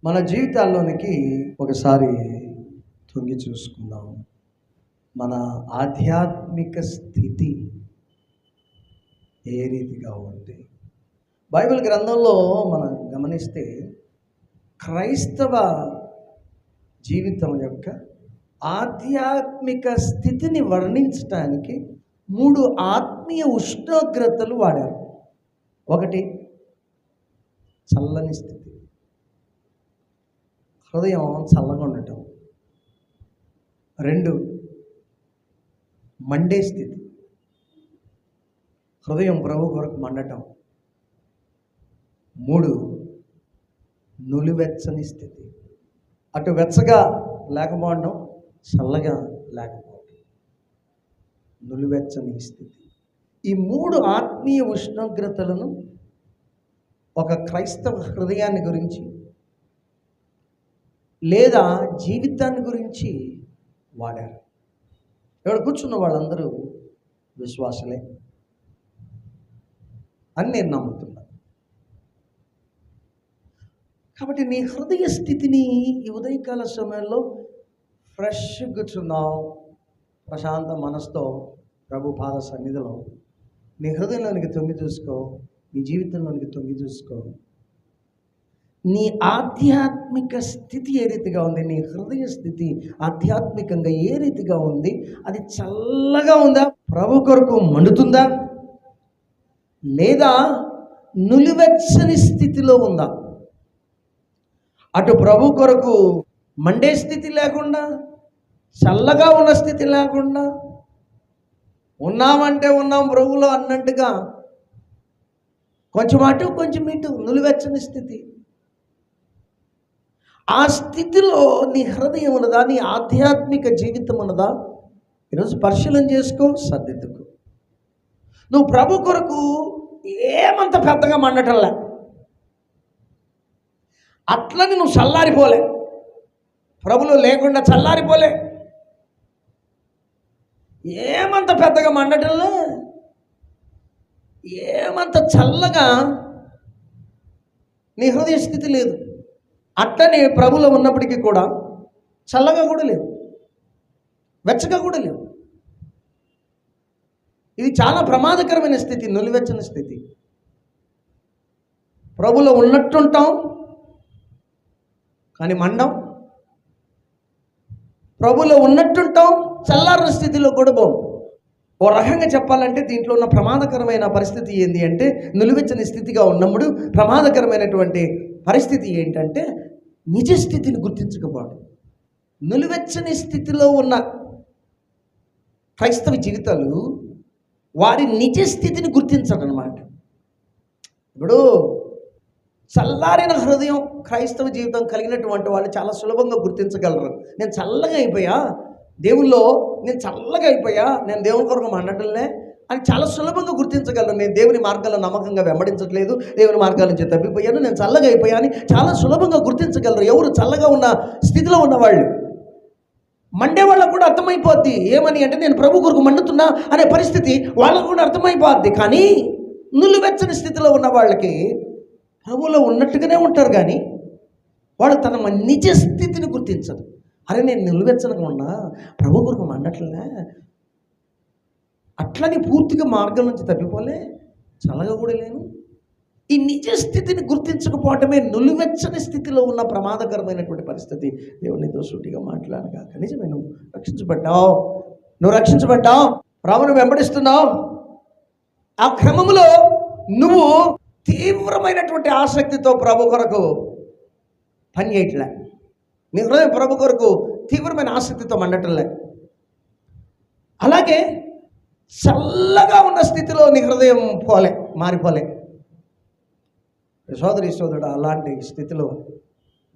మన జీవితాల్లోనికి ఒకసారి తొంగి చూసుకుందాం. మన ఆధ్యాత్మిక స్థితి ఏ రీతిగా ఉంది? బైబిల్ గ్రంథంలో మనం గమనిస్తే క్రైస్తవ జీవితం యొక్క ఆధ్యాత్మిక స్థితిని వర్ణించడానికి 3 ఆత్మీయ ఉష్ణోగ్రతలు వాడారు. ఒకటి చల్లని స్థితి, హృదయం చల్లగా ఉండటం. 2 మండే స్థితి, హృదయం ప్రభు కొరకు మండటం. 3 నులివెచ్చని స్థితి, అటు వెచ్చగా లేకపోవడం, చల్లగా లేకపోవడం, నులివెచ్చని స్థితి. ఈ 3 ఆత్మీయ ఉష్ణోగ్రతలను ఒక క్రైస్తవ హృదయాన్ని గురించి లేదా జీవితాన్ని గురించి వాడారు. ఇక్కడ కూర్చున్న వాళ్ళందరూ విశ్వాసులే అని నేను నమ్ముతున్నాను. కాబట్టి నీ హృదయ స్థితిని ఈ ఉదయకాల సమయంలో ఫ్రెష్ కూర్చున్నావు, ప్రశాంత మనసుతో ప్రభు పాద సన్నిధిలో నీ హృదయంలోనికి తొంగి చూసుకో, నీ జీవితంలోనికి తొంగి చూసుకో. నీ ఆధ్యాత్మిక స్థితి ఏ రీతిగా ఉంది? నీ హృదయ స్థితి ఆధ్యాత్మికంగా ఏ రీతిగా ఉంది? అది చల్లగా ఉందా? ప్రభు కొరకు మండుతుందా? లేదా నులివెచ్చని స్థితిలో ఉందా? అటు ప్రభు కొరకు మండే స్థితి లేకుండా, చల్లగా ఉన్న స్థితి లేకుండా, ఉన్నామంటే ఉన్నాం ప్రభువులో అన్నట్టుగా కొంచెం అటు కొంచెం ఇటు నులివెచ్చని స్థితి. ఆ స్థితిలో నీ హృదయం ఉన్నదా? నీ ఆధ్యాత్మిక జీవితం ఉన్నదా? ఈరోజు పరిశీలన చేసుకో, సర్దిద్దుకో. నువ్వు ప్రభు కొరకు ఏమంత పెద్దగా మండటంలే, అట్లని నువ్వు చల్లారిపోలే, ప్రభులో లేకుండా చల్లారిపోలే, ఏమంత పెద్దగా మండటంలో, ఏమంత చల్లగా నీ హృదయ స్థితి లేదు. అట్లనే ప్రభులో ఉన్నప్పటికీ కూడా చల్లగా కూడా లేవు, వెచ్చగా కూడా లేవు. ఇది చాలా ప్రమాదకరమైన స్థితి, నులివెచ్చని స్థితి. ప్రభులో ఉన్నట్టుంటాం కానీ మండం, ప్రభులో ఉన్నట్టుంటాం, చల్లారిన స్థితిలో కూడా పోం. ఓ రకంగా చెప్పాలంటే దీంట్లో ఉన్న ప్రమాదకరమైన పరిస్థితి ఏంటి అంటే, నులివెచ్చని స్థితిగా ఉన్నప్పుడు ప్రమాదకరమైనటువంటి పరిస్థితి ఏంటంటే నిజ స్థితిని గుర్తించకపోవడం. నులివెచ్చని స్థితిలో ఉన్న క్రైస్తవ జీవితాలు వారి నిజ స్థితిని గుర్తించడం అన్నమాట. ఇప్పుడు చల్లారిన హృదయం క్రైస్తవ జీవితం కలిగినటువంటి వాళ్ళు చాలా సులభంగా గుర్తించగలరు. నేను చల్లగా అయిపోయా దేవుల్లో, నేను చల్లగా అయిపోయా, నేను దేవుని కొరకు మండటంలే అని చాలా సులభంగా గుర్తించగలరు. నేను దేవుని మార్గాల్లో నమ్మకంగా వెంబడించట్లేదు, దేవుని మార్గాల నుంచి తప్పిపోయాను, నేను చల్లగా అయిపోయా అని చాలా సులభంగా గుర్తించగలరు. ఎవరు? చల్లగా ఉన్న స్థితిలో ఉన్నవాళ్ళు. మండే వాళ్ళకు కూడా అర్థమైపోద్ది. ఏమని అంటే, నేను ప్రభు కొరకు మండుతున్నా అనే పరిస్థితి వాళ్ళకు కూడా అర్థమైపోద్ది. కానీ నులివెచ్చని స్థితిలో ఉన్న వాళ్ళకి ప్రభువులో ఉన్నట్టుగానే ఉంటారు, కానీ వాళ్ళు తన నిజ స్థితిని గుర్తించరు. అరే, నేను నిలువెచ్చనగా ఉన్నా, ప్రభు కొరకు మండట్లే, అట్లని పూర్తిగా మార్గం నుంచి తప్పిపోలే, చల్లగా కూడా లేను. ఈ నిజ స్థితిని గుర్తించకపోవటమే నులివెచ్చని స్థితిలో ఉన్న ప్రమాదకరమైనటువంటి పరిస్థితి. దేవునితో సూటిగా మాట్లాడగా, నిజమే, నువ్వు రక్షించబడ్డావు, నువ్వు రక్షించబడ్డావు, ప్రభువును వెంబడిస్తున్నావు. ఆ క్రమంలో నువ్వు తీవ్రమైనటువంటి ఆసక్తితో ప్రభు కొరకు పని చేయట్లే, నీ హృదయం ప్రభు కొరకు తీవ్రమైన ఆసక్తితో మండటంలే. అలాగే చల్లగా ఉన్న స్థితిలో నీ హృదయం మారిపోలే. సోదరుడు, అలాంటి స్థితిలో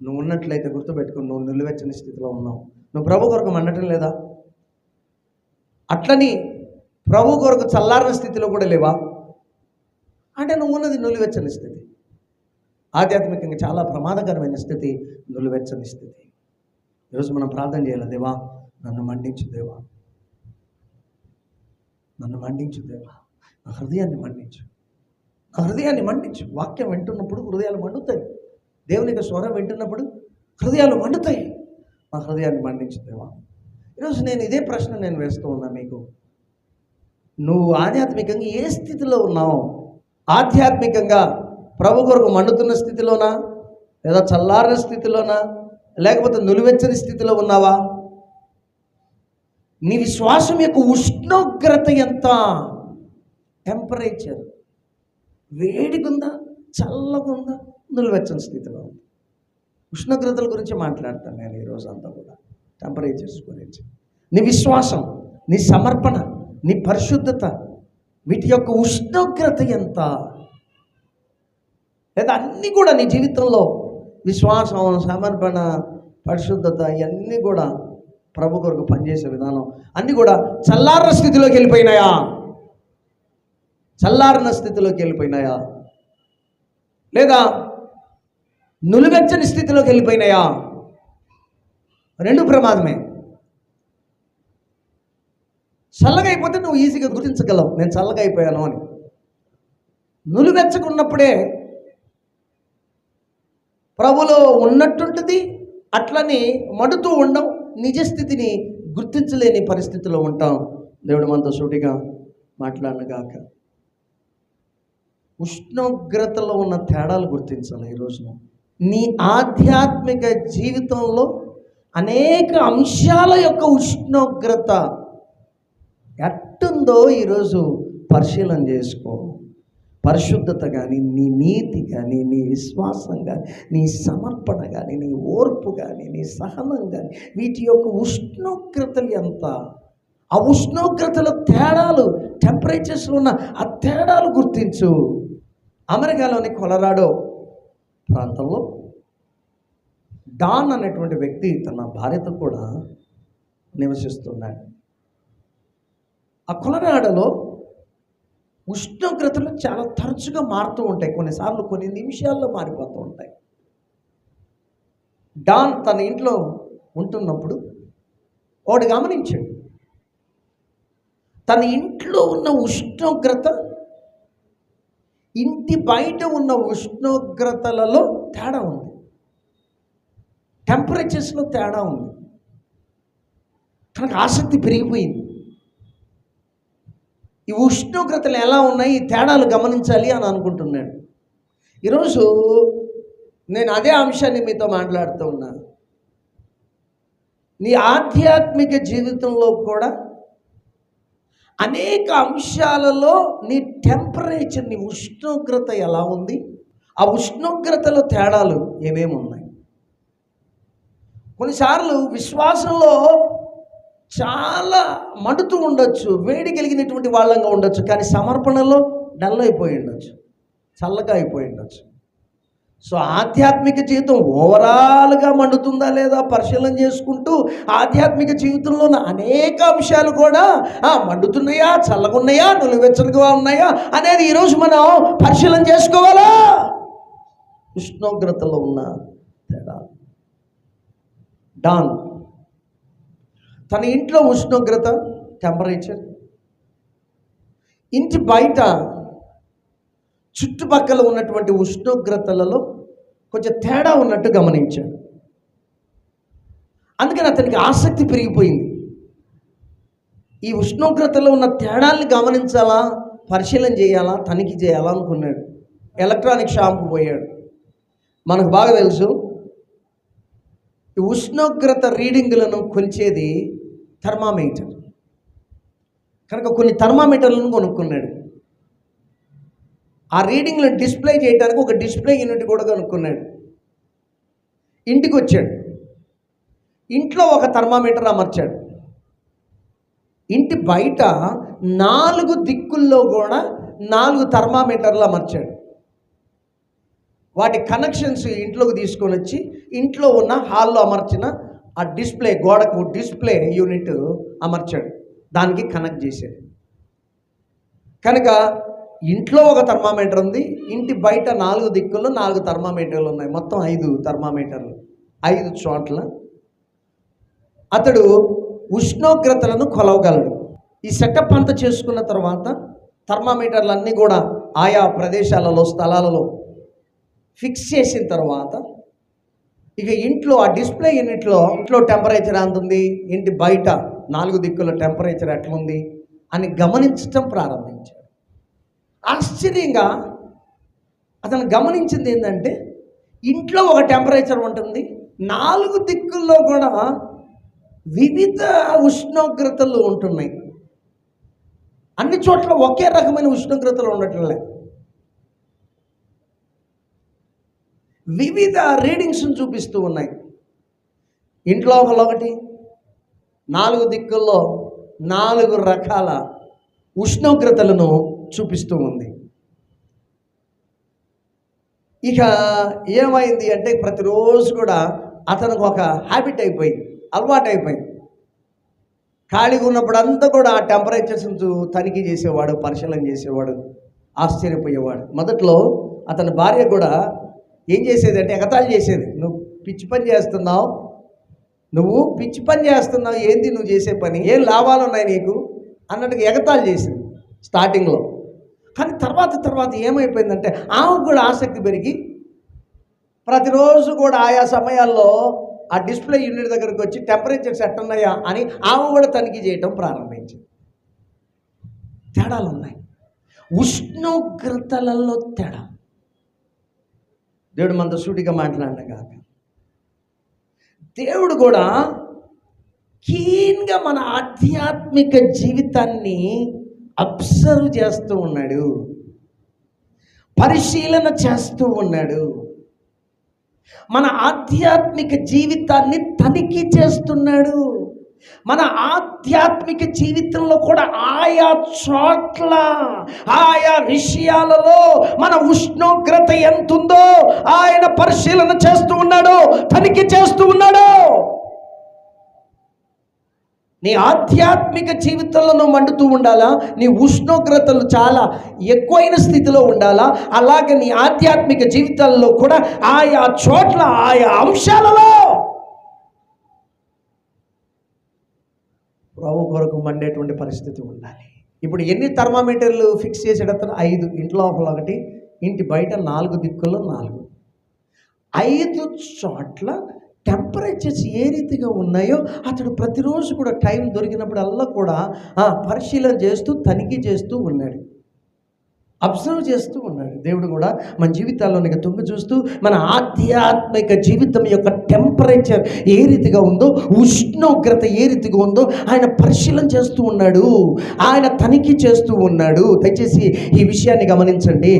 నువ్వు ఉన్నట్లయితే గుర్తుపెట్టుకుని, నువ్వు నిలువెచ్చని స్థితిలో ఉన్నావు. నువ్వు ప్రభు కొరకు మండటం లేదా? అట్లని ప్రభు కొరకు చల్లారిన స్థితిలో కూడా లేవా అంటే నువ్వు ఉన్నది నులివెచ్చని స్థితి. ఆధ్యాత్మికంగా చాలా ప్రమాదకరమైన స్థితి నులివెచ్చని స్థితి. ఈరోజు మనం ప్రార్థన చేయాలి. దేవా, నన్ను మండించు దేవా, నన్ను మండించు దేవా, నా హృదయాన్ని మండించు, నా హృదయాన్ని మండించు. వాక్యం వింటున్నప్పుడు హృదయాలు మండుతాయి. దేవుని యొక్క స్వరం వింటున్నప్పుడు హృదయాలు మండుతాయి. మా హృదయాన్ని మండించుదేవా. ఈరోజు నేను ఇదే ప్రశ్న నేను వేస్తూ ఉన్నా మీకు. నువ్వు ఆధ్యాత్మికంగా ఏ స్థితిలో ఉన్నావు? ఆధ్యాత్మికంగా ప్రభు కొరకు మండుతున్న స్థితిలోనా, లేదా చల్లారిన స్థితిలోనా, లేకపోతే నులివెచ్చని స్థితిలో ఉన్నావా? నీ విశ్వాసం యొక్క ఉష్ణోగ్రత ఎంత? టెంపరేచర్ వేడిగుందా, చల్లగుందా, నులివెచ్చని స్థితిలో ఉంది? ఉష్ణోగ్రతల గురించి మాట్లాడతాను నేను ఈరోజు అంతా కూడా, టెంపరేచర్స్ గురించి. నీ విశ్వాసం, నీ సమర్పణ, నీ పరిశుద్ధత, వీటి యొక్క ఉష్ణోగ్రత ఎంత? లేదా అన్నీ కూడా నీ జీవితంలో విశ్వాసం, సమర్పణ, పరిశుద్ధత ఇవన్నీ కూడా ప్రభు కొరకు పనిచేసే విధానం అన్నీ కూడా చల్లారిన స్థితిలోకి వెళ్ళిపోయినాయా? చల్లారిన స్థితిలోకి వెళ్ళిపోయినాయా? లేదా నులివెచ్చని స్థితిలోకి వెళ్ళిపోయినాయా? రెండు ప్రమాదమే. చల్లగా అయిపోతే నువ్వు ఈజీగా గుర్తించగలవు, నేను చల్లగా అయిపోయాను అని. నులివెచ్చకున్నప్పుడే ప్రభులో ఉన్నట్టుంటుంది, అట్లని మడుతూ ఉండం, నిజస్థితిని గుర్తించలేని పరిస్థితిలో ఉంటాం. దేవుడు మనతో సూటిగా మాట్లాడనుగాక. ఉష్ణోగ్రతలో ఉన్న తేడాలు గుర్తించాలి ఈరోజు. నీ ఆధ్యాత్మిక జీవితంలో అనేక అంశాల యొక్క ఉష్ణోగ్రత ఎట్టుందో ఈరోజు పరిశీలన చేసుకో. పరిశుద్ధత కానీ, నీ నీతి కానీ, నీ విశ్వాసం కానీ, నీ సమర్పణ కానీ, నీ ఓర్పు కానీ, నీ సహనం కానీ, వీటి యొక్క ఉష్ణోగ్రతలు ఎంత? ఆ ఉష్ణోగ్రతల తేడాలు, టెంపరేచర్స్లో ఉన్న ఆ తేడాలు గుర్తించు. అమెరికాలోని కొలరాడో ప్రాంతంలో డాన్ అనేటువంటి వ్యక్తి తన భార్యతో కూడా నివసిస్తున్నాడు. ఆ కొలరాడోలో ఉష్ణోగ్రతలు చాలా తరచుగా మారుతూ ఉంటాయి. కొన్నిసార్లు కొన్ని నిమిషాల్లో మారిపోతూ ఉంటాయి. డాన్ తన ఇంట్లో ఉంటున్నప్పుడు వాడు గమనించాడు, తన ఇంట్లో ఉన్న ఉష్ణోగ్రత ఇంటి బయట ఉన్న ఉష్ణోగ్రతలలో తేడా ఉంది, టెంపరేచర్స్లో తేడా ఉంది. తనకు ఆసక్తి పెరిగిపోయింది. ఈ ఉష్ణోగ్రతలు ఎలా ఉన్నాయి, ఈ తేడాలు గమనించాలి అని అనుకుంటున్నాడు. ఈరోజు నేను అదే అంశాన్ని మీతో మాట్లాడుతూ ఉన్నాను. నీ ఆధ్యాత్మిక జీవితంలో కూడా అనేక అంశాలలో నీ టెంపరేచర్, నీ ఉష్ణోగ్రత ఎలా ఉంది, ఆ ఉష్ణోగ్రతలో తేడాలు ఏమేమి ఉన్నాయి. కొన్నిసార్లు విశ్వాసంలో చాలా మండుతూ ఉండొచ్చు, వేడి కలిగినటువంటి వాళ్ళంగా ఉండొచ్చు, కానీ సమర్పణలో డల్ అయిపోయి ఉండొచ్చు, చల్లగా అయిపోయి ఉండొచ్చు. సో ఆధ్యాత్మిక జీవితం ఓవరాల్గా మండుతుందా లేదా పరిశీలన చేసుకుంటూ ఆధ్యాత్మిక జీవితంలో అనేక అంశాలు కూడా మండుతున్నాయా, చల్లగా ఉన్నాయా, నులివెచ్చలుగా ఉన్నాయా అనేది ఈరోజు మనం పరిశీలన చేసుకోవాలా. ఉష్ణోగ్రతలో ఉన్న తేడా. డాన్ తన ఇంట్లో ఉష్ణోగ్రత, టెంపరేచర్, ఇంటి బయట చుట్టుపక్కల ఉన్నటువంటి ఉష్ణోగ్రతలలో కొంచెం తేడా ఉన్నట్టు గమనించాడు. అందుకని అతనికి ఆసక్తి పెరిగిపోయింది. ఈ ఉష్ణోగ్రతలో ఉన్న తేడాల్ని గమనించాలా, పరిశీలన చేయాలా, తనిఖీ చేయాలా అనుకున్నాడు. ఎలక్ట్రానిక్ షాప్కు పోయాడు. మనకు బాగా తెలుసు, ఈ ఉష్ణోగ్రత రీడింగులను కొలిచేది థర్మామీటర్. కనుక కొన్ని థర్మామీటర్లను కొనుక్కున్నాడు. ఆ రీడింగ్లను డిస్ప్లే చేయడానికి ఒక డిస్ప్లే యూనిట్ కూడా కొనుక్కున్నాడు. ఇంటికి వచ్చాడు. ఇంట్లో ఒక థర్మామీటర్ అమర్చాడు. ఇంటి బయట 4 దిక్కుల్లో కూడా 4 థర్మామీటర్లు అమర్చాడు. వాటి కనెక్షన్స్ ఇంట్లోకి తీసుకొని వచ్చి ఇంట్లో ఉన్న హాల్లో అమర్చిన ఆ డిస్ప్లే, గోడకు డిస్ప్లే యూనిట్ అమర్చాడు, దానికి కనెక్ట్ చేశాడు. కనుక ఇంట్లో ఒక థర్మామీటర్ ఉంది, ఇంటి బయట 4 దిక్కుల్లో 4 థర్మామీటర్లు ఉన్నాయి. మొత్తం 5 థర్మామీటర్లు 5 చోట్ల అతడు ఉష్ణోగ్రతలను కొలవగలడు. ఈ సెటప్ అంతా చేసుకున్న తర్వాత థర్మామీటర్లు అన్నీ కూడా ఆయా ప్రదేశాలలో, స్థలాలలో ఫిక్స్ చేసిన తర్వాత ఇక ఇంట్లో ఆ డిస్ప్లే ఇంట్లో టెంపరేచర్ ఎంత ఉంది, ఇంటి బయట 4 దిక్కుల టెంపరేచర్ ఎట్లుంది అని గమనించటం ప్రారంభించాడు. ఆశ్చర్యంగా అతను గమనించింది ఏంటంటే, ఇంట్లో ఒక టెంపరేచర్ ఉంటుంది, 4 దిక్కుల్లో కూడా వివిధ ఉష్ణోగ్రతలు ఉంటున్నాయి. అన్ని చోట్ల ఒకే రకమైన ఉష్ణోగ్రతలు ఉండట్లే, వివిధ రీడింగ్స్ని చూపిస్తూ ఉన్నాయి. ఇంట్లో ఒకటి 4 దిక్కుల్లో 4 రకాల ఉష్ణోగ్రతలను చూపిస్తూ ఉంది. ఇక ఏమైంది అంటే, ప్రతిరోజు కూడా అతనికి ఒక హ్యాబిట్ అయిపోయింది, అలవాటు అయిపోయింది. ఖాళీగా ఉన్నప్పుడు అంతా కూడా ఆ టెంపరేచర్స్ తనిఖీ చేసేవాడు, పరిశీలన చేసేవాడు, ఆశ్చర్యపోయేవాడు. మొదట్లో అతని భార్య కూడా ఏం చేసేది అంటే ఎగతాళి చేసేది. నువ్వు పిచ్చి పని చేస్తున్నావు, ఏంది నువ్వు చేసే పని, ఏం లాభాలు ఉన్నాయి నీకు అన్నట్టుగా ఎగతాళి చేసింది స్టార్టింగ్లో. కానీ తర్వాత ఏమైపోయిందంటే, ఆమెకు కూడా ఆసక్తి పెరిగి ప్రతిరోజు కూడా ఆయా సమయాల్లో ఆ డిస్ప్లే యూనిట్ దగ్గరికి వచ్చి టెంపరేచర్స్ ఎట్టున్నాయా అని ఆమె కూడా తనిఖీ చేయటం ప్రారంభించింది. తేడాలు ఉన్నాయి, ఉష్ణోగ్రతలలో తేడా. దేవుడు మనతో సూటిగా మాట్లాడిన కాక, దేవుడు కూడా కీన్గా మన ఆధ్యాత్మిక జీవితాన్ని అబ్జర్వ్ చేస్తూ ఉన్నాడు, పరిశీలన చేస్తూ ఉన్నాడు. మన ఆధ్యాత్మిక జీవితాన్ని తనిఖీ చేస్తున్నాడు. మన ఆధ్యాత్మిక జీవితంలో కూడా ఆయా చోట్ల, ఆయా విషయాలలో మన ఉష్ణోగ్రత ఎంత ఉందో ఆయన పరిశీలన చేస్తూ ఉన్నాడు, తనిఖీ చేస్తూ ఉన్నాడు. నీ ఆధ్యాత్మిక జీవితంలో నువ్వు మండుతూ ఉండాలా, నీ ఉష్ణోగ్రతలు చాలా ఎక్కువైన స్థితిలో ఉండాలా. అలాగే నీ ఆధ్యాత్మిక జీవితాల్లో కూడా ఆయా చోట్ల, ఆయా అంశాలలో ప్రభు కొరకు మండేటువంటి పరిస్థితి ఉండాలి. ఇప్పుడు ఎన్ని థర్మామీటర్లు ఫిక్స్ చేసేటప్పుడు 5, ఇంట్లో ఒకటి, ఇంటి బయట 4 దిక్కుల్లో 4, 5 చోట్ల టెంపరేచర్స్ ఏ రీతిగా ఉన్నాయో అతడు ప్రతిరోజు కూడా టైం దొరికినప్పుడల్లా కూడా పరిశీలన చేస్తూ, తనిఖీ చేస్తూ ఉన్నాడు, అబ్జర్వ్ చేస్తూ ఉన్నాడు. దేవుడు కూడా మన జీవితాల్లోనికి తొంగి చూస్తూ మన ఆధ్యాత్మిక జీవితం యొక్క టెంపరేచర్ ఏ రీతిగా ఉందో, ఉష్ణోగ్రత ఏ రీతిగా ఉందో ఆయన పరిశీలన చేస్తూ ఉన్నాడు, ఆయన తనిఖీ చేస్తూ ఉన్నాడు. దయచేసి ఈ విషయాన్ని గమనించండి.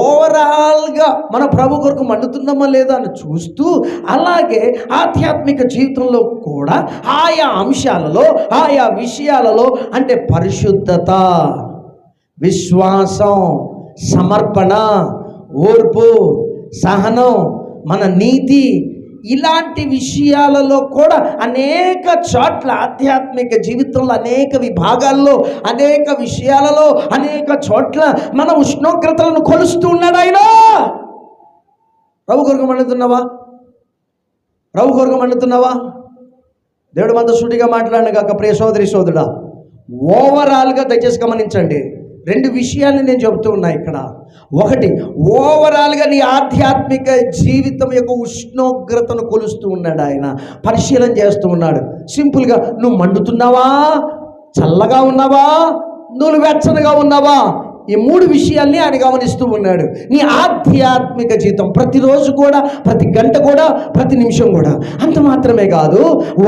ఓవరాల్గా మన ప్రభు కొరకు మండుతున్నామా లేదా అని చూస్తూ, అలాగే ఆధ్యాత్మిక జీవితంలో కూడా ఆయా అంశాలలో, ఆయా విషయాలలో, అంటే పరిశుద్ధత, విశ్వాసం, సమర్పణ, ఓర్పు, సహనం, మన నీతి, ఇలాంటి విషయాలలో కూడా అనేక చోట్ల ఆధ్యాత్మిక జీవితంలో అనేక విభాగాల్లో, అనేక విషయాలలో, అనేక చోట్ల మన ఉష్ణోగ్రతలను కొలుస్తూ ఉన్నాడు ఆయన. ప్రభు కొరకు మండుతున్నావా? ప్రభు కొరకు మండుతున్నావా? దేవుడు మనతో సూటిగా మాట్లాడిన కాక ప్రియ సోదరి సోదరుడా, ఓవరాల్గా దయచేసి గమనించండి. 2 విషయాల్ని నేను చెబుతూ ఉన్నా ఇక్కడ. ఒకటి, ఓవరాల్గా నీ ఆధ్యాత్మిక జీవితం యొక్క ఉష్ణోగ్రతను కొలుస్తూ ఉన్నాడు ఆయన, పరిశీలన చేస్తూ ఉన్నాడు. సింపుల్గా, నువ్వు మండుతున్నావా, చల్లగా ఉన్నావా, నువ్వు వెచ్చనగా ఉన్నావా, ఈ 3 విషయాల్ని ఆయన గమనిస్తూ ఉన్నాడు. నీ ఆధ్యాత్మిక జీవితం ప్రతిరోజు కూడా, ప్రతి గంట కూడా, ప్రతి నిమిషం కూడా. అంత మాత్రమే కాదు,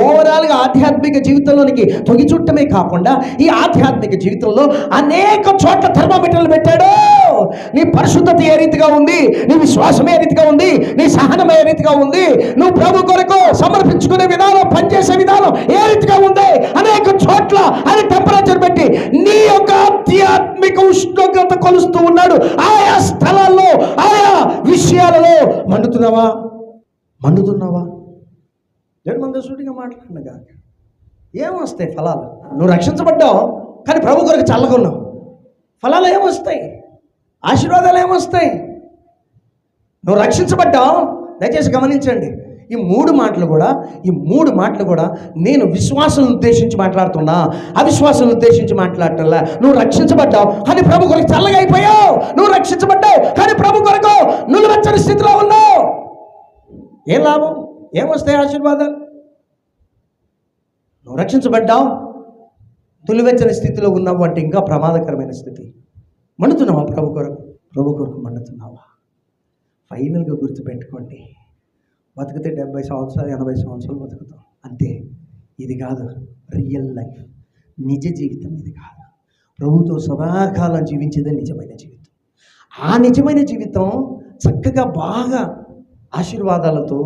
ఓవరాల్గా ఆధ్యాత్మిక జీవితంలోనికి తొగి చుట్టమే కాకుండా ఈ ఆధ్యాత్మిక జీవితంలో అనేక చోట్ల థర్మామీటర్లు పెట్టాడు. నీ పరిశుద్ధత ఏ రీతిగా ఉంది, నీ విశ్వాసం ఏ రీతిగా ఉంది, నీ సహనం ఏ రీతిగా ఉంది, నువ్వు ప్రభు కొరకు సమర్పించుకునే విధానం, పనిచేసే విధానం ఏ రీతిగా ఉంది, అనేక చోట్ల అది టెంపరేచర్ పెట్టి నీ యొక్క ఆధ్యాత్మిక ఉష్ణోగ్రత కొలుస్తూ ఉన్నాడు. ఆయా స్థలాల్లో, ఆయా విషయాలలో మండుతున్నావా? నేను మన సూటిగా మాట్లాడినగా ఏమొస్తాయి ఫలాలు? నువ్వు రక్షించబడ్డావు కానీ ప్రభు కొరకు చల్లగా ఉన్నావు, ఫలాలు ఏమొస్తాయి? ఆశీర్వాదాలు ఏమొస్తాయి? నువ్వు రక్షించబడ్డావు. దయచేసి గమనించండి, ఈ మూడు మాటలు కూడా నేను విశ్వాసం ఉద్దేశించి మాట్లాడుతున్నా, అవిశ్వాసం ఉద్దేశించి మాట్లాడటంలా. నువ్వు రక్షించబడ్డావు కానీ ప్రభు కొరకు చల్లగా అయిపోయావు. నువ్వు రక్షించబడ్డావు కానీ ప్రభు కొరకు నువ్వు వెచ్చని స్థితిలో ఉన్నావు. ఏం లాభం? ఏమొస్తాయి ఆశీర్వాదాలు? నువ్వు రక్షించబడ్డావు, తులివెచ్చని స్థితిలో ఉన్నావు అంటే ఇంకా ప్రమాదకరమైన స్థితి. మండుతున్నావా ప్రభు కొరకు మండుతున్నావా? ఫైనల్గా గుర్తుపెట్టుకోండి, బతికితే 70 సంవత్సరాలు 80 సంవత్సరాలు బతుకుతాం అంతే. ఇది కాదు రియల్ లైఫ్, నిజ జీవితం ఇది కాదు. ప్రభుతో సదాకాలం జీవించేదే నిజమైన జీవితం. ఆ నిజమైన జీవితం చక్కగా బాగా ఆశీర్వాదాలతో,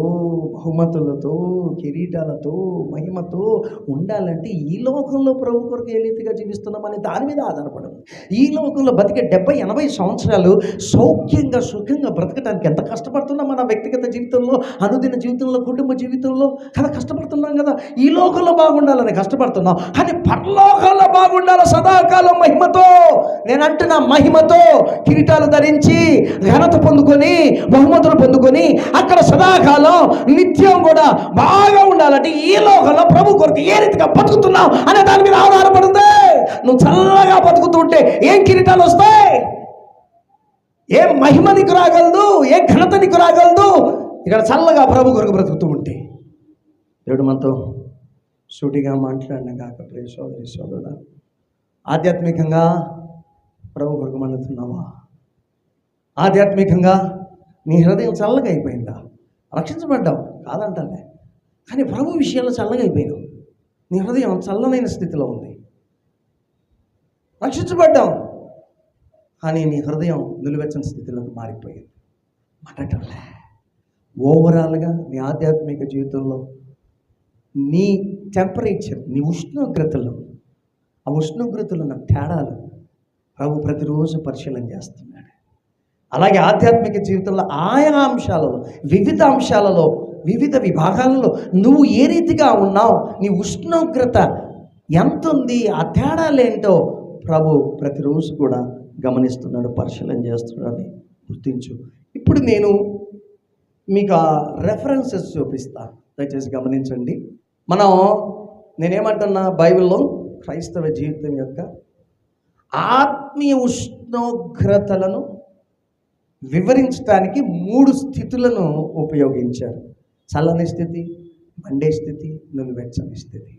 బహుమతులతో, కిరీటాలతో, మహిమతో ఉండాలంటే ఈ లోకంలో ప్రభు కొరకు ఏ రీతిగా జీవిస్తున్నామని దాని మీద ఆధారపడదు. ఈ లోకంలో బతికే 70-80 సంవత్సరాలు సౌఖ్యంగా సుఖంగా బ్రతకడానికి ఎంత కష్టపడుతున్నాం మన వ్యక్తిగత జీవితంలో, అనుదిన జీవితంలో, కుటుంబ జీవితంలో కదా కష్టపడుతున్నాం కదా. ఈ లోకంలో బాగుండాలని కష్టపడుతున్నాం, కానీ పరలోకంలో బాగుండాలి సదాకాలం మహిమతో. నేను అంటున్నా, మహిమతో కిరీటాలు ధరించి ఘనత పొందుకొని బహుమతులు పొందుకొని అక్కడ సదాకాలం నిత్యం కూడా బాగా ఉండాలంటే ఈ లోకంలో ప్రభు కొరకు ఏ రీతిగా బతుకుతున్నావు అనే దాని మీద ఆధారపడింది. నువ్వు చల్లగా బతుకుతుంటే ఏం కిరీటాలు వస్తాయి? ఏం మహిమ నీకు రాగలదు? ఏ ఘనత నీకు రాగలదు? ఇక్కడ చల్లగా ప్రభు కొరకు బ్రతుకుతూ ఉంటే. దేవుడు మనతో సూటిగా మాట్లాడిన కాక ప్రియ సోదరి సోదరుడా, ఆధ్యాత్మికంగా ప్రభు కొరకు మండుతున్నావా? ఆధ్యాత్మికంగా నీ హృదయం చల్లగా అయిపోయిందా? రక్షించబడ్డావు కాదంటానే, కానీ ప్రభు విషయాల్లో చల్లగా అయిపోయావు. నీ హృదయం చల్లనైన స్థితిలో ఉంది. రక్షించబడ్డావు, కానీ నీ హృదయం నిలువెచ్చని స్థితిలోకి మారిపోయింది. మాట్లాడలే. ఓవరాల్గా నీ ఆధ్యాత్మిక జీవితంలో నీ టెంపరేచర్, నీ ఉష్ణోగ్రతలు, ఆ ఉష్ణోగ్రతలు ఉన్న తేడాలు ప్రభు ప్రతిరోజు పరిశీలన చేస్తున్నాడు. అలాగే ఆధ్యాత్మిక జీవితంలో ఆయా అంశాలలో, వివిధ అంశాలలో, వివిధ విభాగాలలో నువ్వు ఏ రీతిగా ఉన్నావు, నీ ఉష్ణోగ్రత ఎంత ఉంది, ఆ తేడాలేంటో ప్రభు ప్రతిరోజు కూడా గమనిస్తున్నాడు, పరిశీలన చేస్తున్నాడని గుర్తించు. ఇప్పుడు నేను మీకు ఆ రెఫరెన్సెస్ చూపిస్తా, దయచేసి గమనించండి. నేనేమంటున్నా, బైబిల్లో క్రైస్తవ జీవితం యొక్క ఆత్మీయ ఉష్ణోగ్రతలను వివరించడానికి 3 స్థితులను ఉపయోగించారు. చల్లని స్థితి, మండే స్థితి, నిలువెచ్చని స్థితి.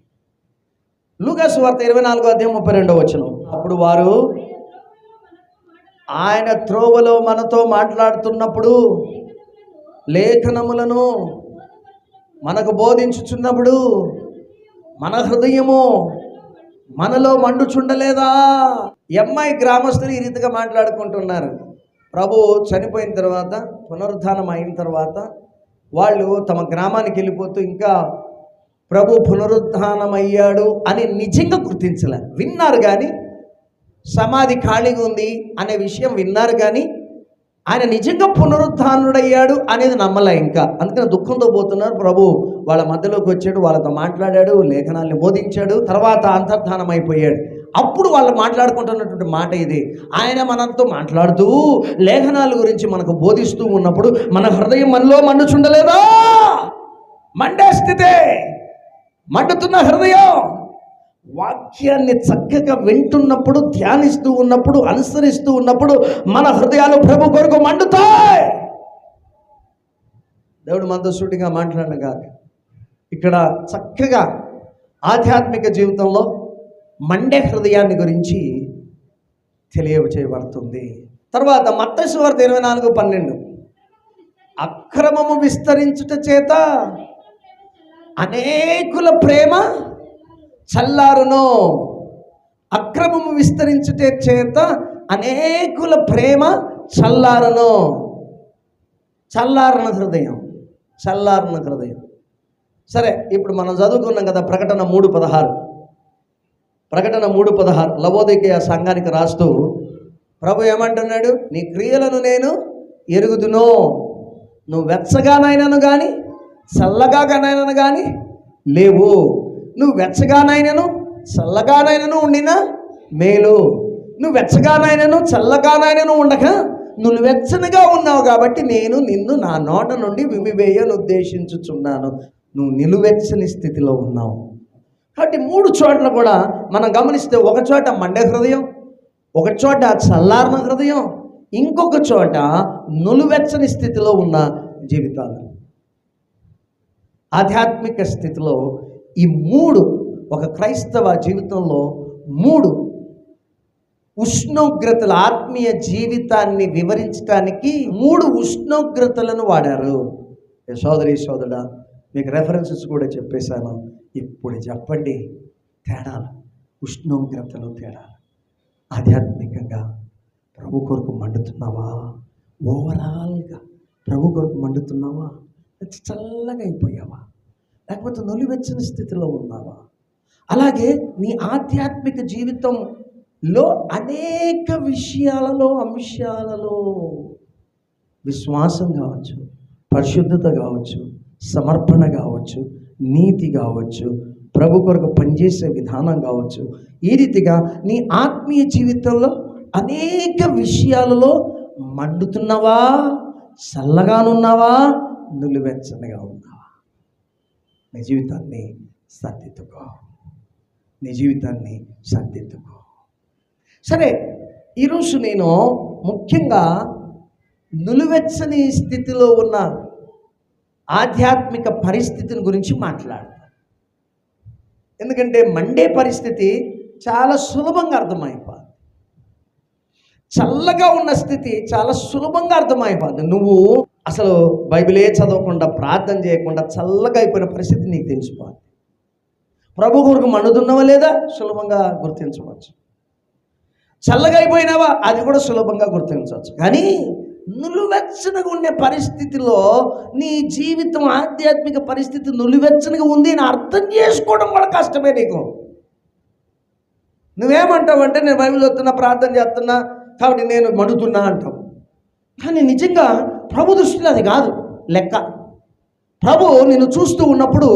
లూకా సువార్త 24:32. అప్పుడు వారు ఆయన త్రోవలో మనతో మాట్లాడుతున్నప్పుడు, లేఖనములను మనకు బోధించుచున్నప్పుడు మన హృదయము మనలో మండుచుండలేదా? ఎంఐ గ్రామస్తులు ఈ రీతిగా మాట్లాడుకుంటున్నారు. ప్రభు చనిపోయిన తర్వాత, పునరుద్ధానం అయిన తర్వాత వాళ్ళు తమ గ్రామానికి వెళ్ళిపోతూ ఇంకా ప్రభు పునరుద్ధానమయ్యాడు అని నిజంగా గుర్తించలే. విన్నారు కానీ, సమాధి ఖాళీగా ఉంది అనే విషయం విన్నారు కానీ ఆయన నిజంగా పునరుద్ధానుడయ్యాడు అనేది నమ్మలే ఇంకా. అందుకని దుఃఖంతో పోతున్నారు. ప్రభు వాళ్ళ మధ్యలోకి వచ్చాడు, వాళ్ళతో మాట్లాడాడు, లేఖనాల్ని బోధించాడు, తర్వాత అంతర్ధానం అయిపోయాడు. అప్పుడు వాళ్ళు మాట్లాడుకుంటున్నటువంటి మాట ఇది, ఆయన మనతో మాట్లాడుతూ లేఖనాల గురించి మనకు బోధిస్తూ ఉన్నప్పుడు మన హృదయం మనలో మండుచుండలేదా? మండే స్థితే, మండుతున్న హృదయం. వాక్యాన్ని చక్కగా వింటున్నప్పుడు, ధ్యానిస్తూ ఉన్నప్పుడు, అనుసరిస్తూ ఉన్నప్పుడు మన హృదయాలు ప్రభు కొరకు మండుతాయి. దేవుడు మనతో సూటిగా మాట్లాడిన కాక ఇక్కడ చక్కగా ఆధ్యాత్మిక జీవితంలో మండే హృదయాన్ని గురించి తెలియచేయబడుతుంది. తర్వాత మత్తయి సువార్త 24:12 అక్రమము విస్తరించుట చేత అనేకుల ప్రేమ చల్లారును. అక్రమము విస్తరించుట చేత అనేకుల ప్రేమ చల్లారును. చల్లారణ హృదయం, చల్లారణ హృదయం. సరే, ఇప్పుడు మనం చదువుకున్నాం కదా ప్రకటన 3:16. ప్రకటన 3:16 లవోదికయ సంఘానికి రాస్తూ ప్రభు ఏమంటున్నాడు? నీ క్రియలను నేను ఎరుగుదును. నువ్వు వెచ్చగానైనను కానీ చల్లగానైనను కానీ లేవు. నువ్వు వెచ్చగానైనను చల్లగానైనను ఉండినా మేలు. నువ్వు వెచ్చగానైనను చల్లగానైనను ఉండక నువ్వు వెచ్చనిగా ఉన్నావు కాబట్టి నేను నిన్ను నా నోట నుండి విమివేయను ఉద్దేశించుచున్నాను. నువ్వు నిలువెచ్చని స్థితిలో ఉన్నావు. కాబట్టి 3 చోట్ల కూడా మనం గమనిస్తే, ఒక చోట మండే హృదయం, ఒక చోట చల్లారణ హృదయం, ఇంకొక చోట నులువెచ్చని స్థితిలో ఉన్న జీవితాలు. ఆధ్యాత్మిక స్థితిలో ఈ మూడు, ఒక క్రైస్తవ జీవితంలో మూడు ఉష్ణోగ్రతలు, ఆత్మీయ జీవితాన్ని వివరించడానికి మూడు ఉష్ణోగ్రతలను వాడారు. సోదరి సోదరుడా, మీకు రెఫరెన్సెస్ కూడా చెప్పేశాను. ఇప్పుడు చెప్పండి తేడాలు, ఉష్ణోగ్రతలు తేడాలు. ఆధ్యాత్మికంగా ప్రభు కొరకు మండుతున్నావా? ఓవరాల్గా ప్రభు కొరకు మండుతున్నావా? చల్లగా అయిపోయావా? లేకపోతే నొలివెచ్చని స్థితిలో ఉన్నావా? అలాగే నీ ఆధ్యాత్మిక జీవితంలో అనేక విషయాలలో, అంశాలలో విశ్వాసం కావచ్చు, పరిశుద్ధత కావచ్చు, సమర్పణ కావచ్చు, నీతి కావచ్చు, ప్రభు కొరకు పనిచేసే విధానం కావచ్చు, ఈ రీతిగా నీ ఆత్మీయ జీవితంలో అనేక విషయాలలో మండుతున్నావా? చల్లగానున్నావా? నులివెచ్చనిగా ఉన్నావా? నీ జీవితాన్ని సర్దిద్దుకో, నీ జీవితాన్ని సర్దిద్దుకో. సరే, ఈరోజు నేను ముఖ్యంగా నులివెచ్చని స్థితిలో ఉన్న ఆధ్యాత్మిక పరిస్థితిని గురించి మాట్లాడతాను. ఎందుకంటే మండే పరిస్థితి చాలా సులభంగా అర్థమైపోతుంది. చల్లగా ఉన్న స్థితి చాలా సులభంగా అర్థమైపోతుంది. నువ్వు అసలు బైబిలే చదవకుండా, ప్రార్థన చేయకుండా చల్లగా అయిపోయిన పరిస్థితి నీకు తెలిసిపోతుంది. ప్రభు కొరకు మండుతున్నావా లేదా సులభంగా గుర్తించవచ్చు. చల్లగా అయిపోయినావా అది కూడా సులభంగా గుర్తించవచ్చు. కానీ నులివెచ్చనగా ఉండే పరిస్థితిలో నీ జీవితం, ఆధ్యాత్మిక పరిస్థితి నులివెచ్చనగా ఉంది అని అర్థం చేసుకోవడం కూడా కష్టమే నీకు. నువ్వేమంటావు అంటే, నేను బైబిల్ చదువుతున్నా, ప్రార్థన చేస్తున్నా కాబట్టి నేను మండుతున్నా అంటావు. కానీ నిజంగా ప్రభు దృష్టిలో అది కాదు లెక్క. ప్రభు నిన్ను చూస్తూ ఉన్నప్పుడు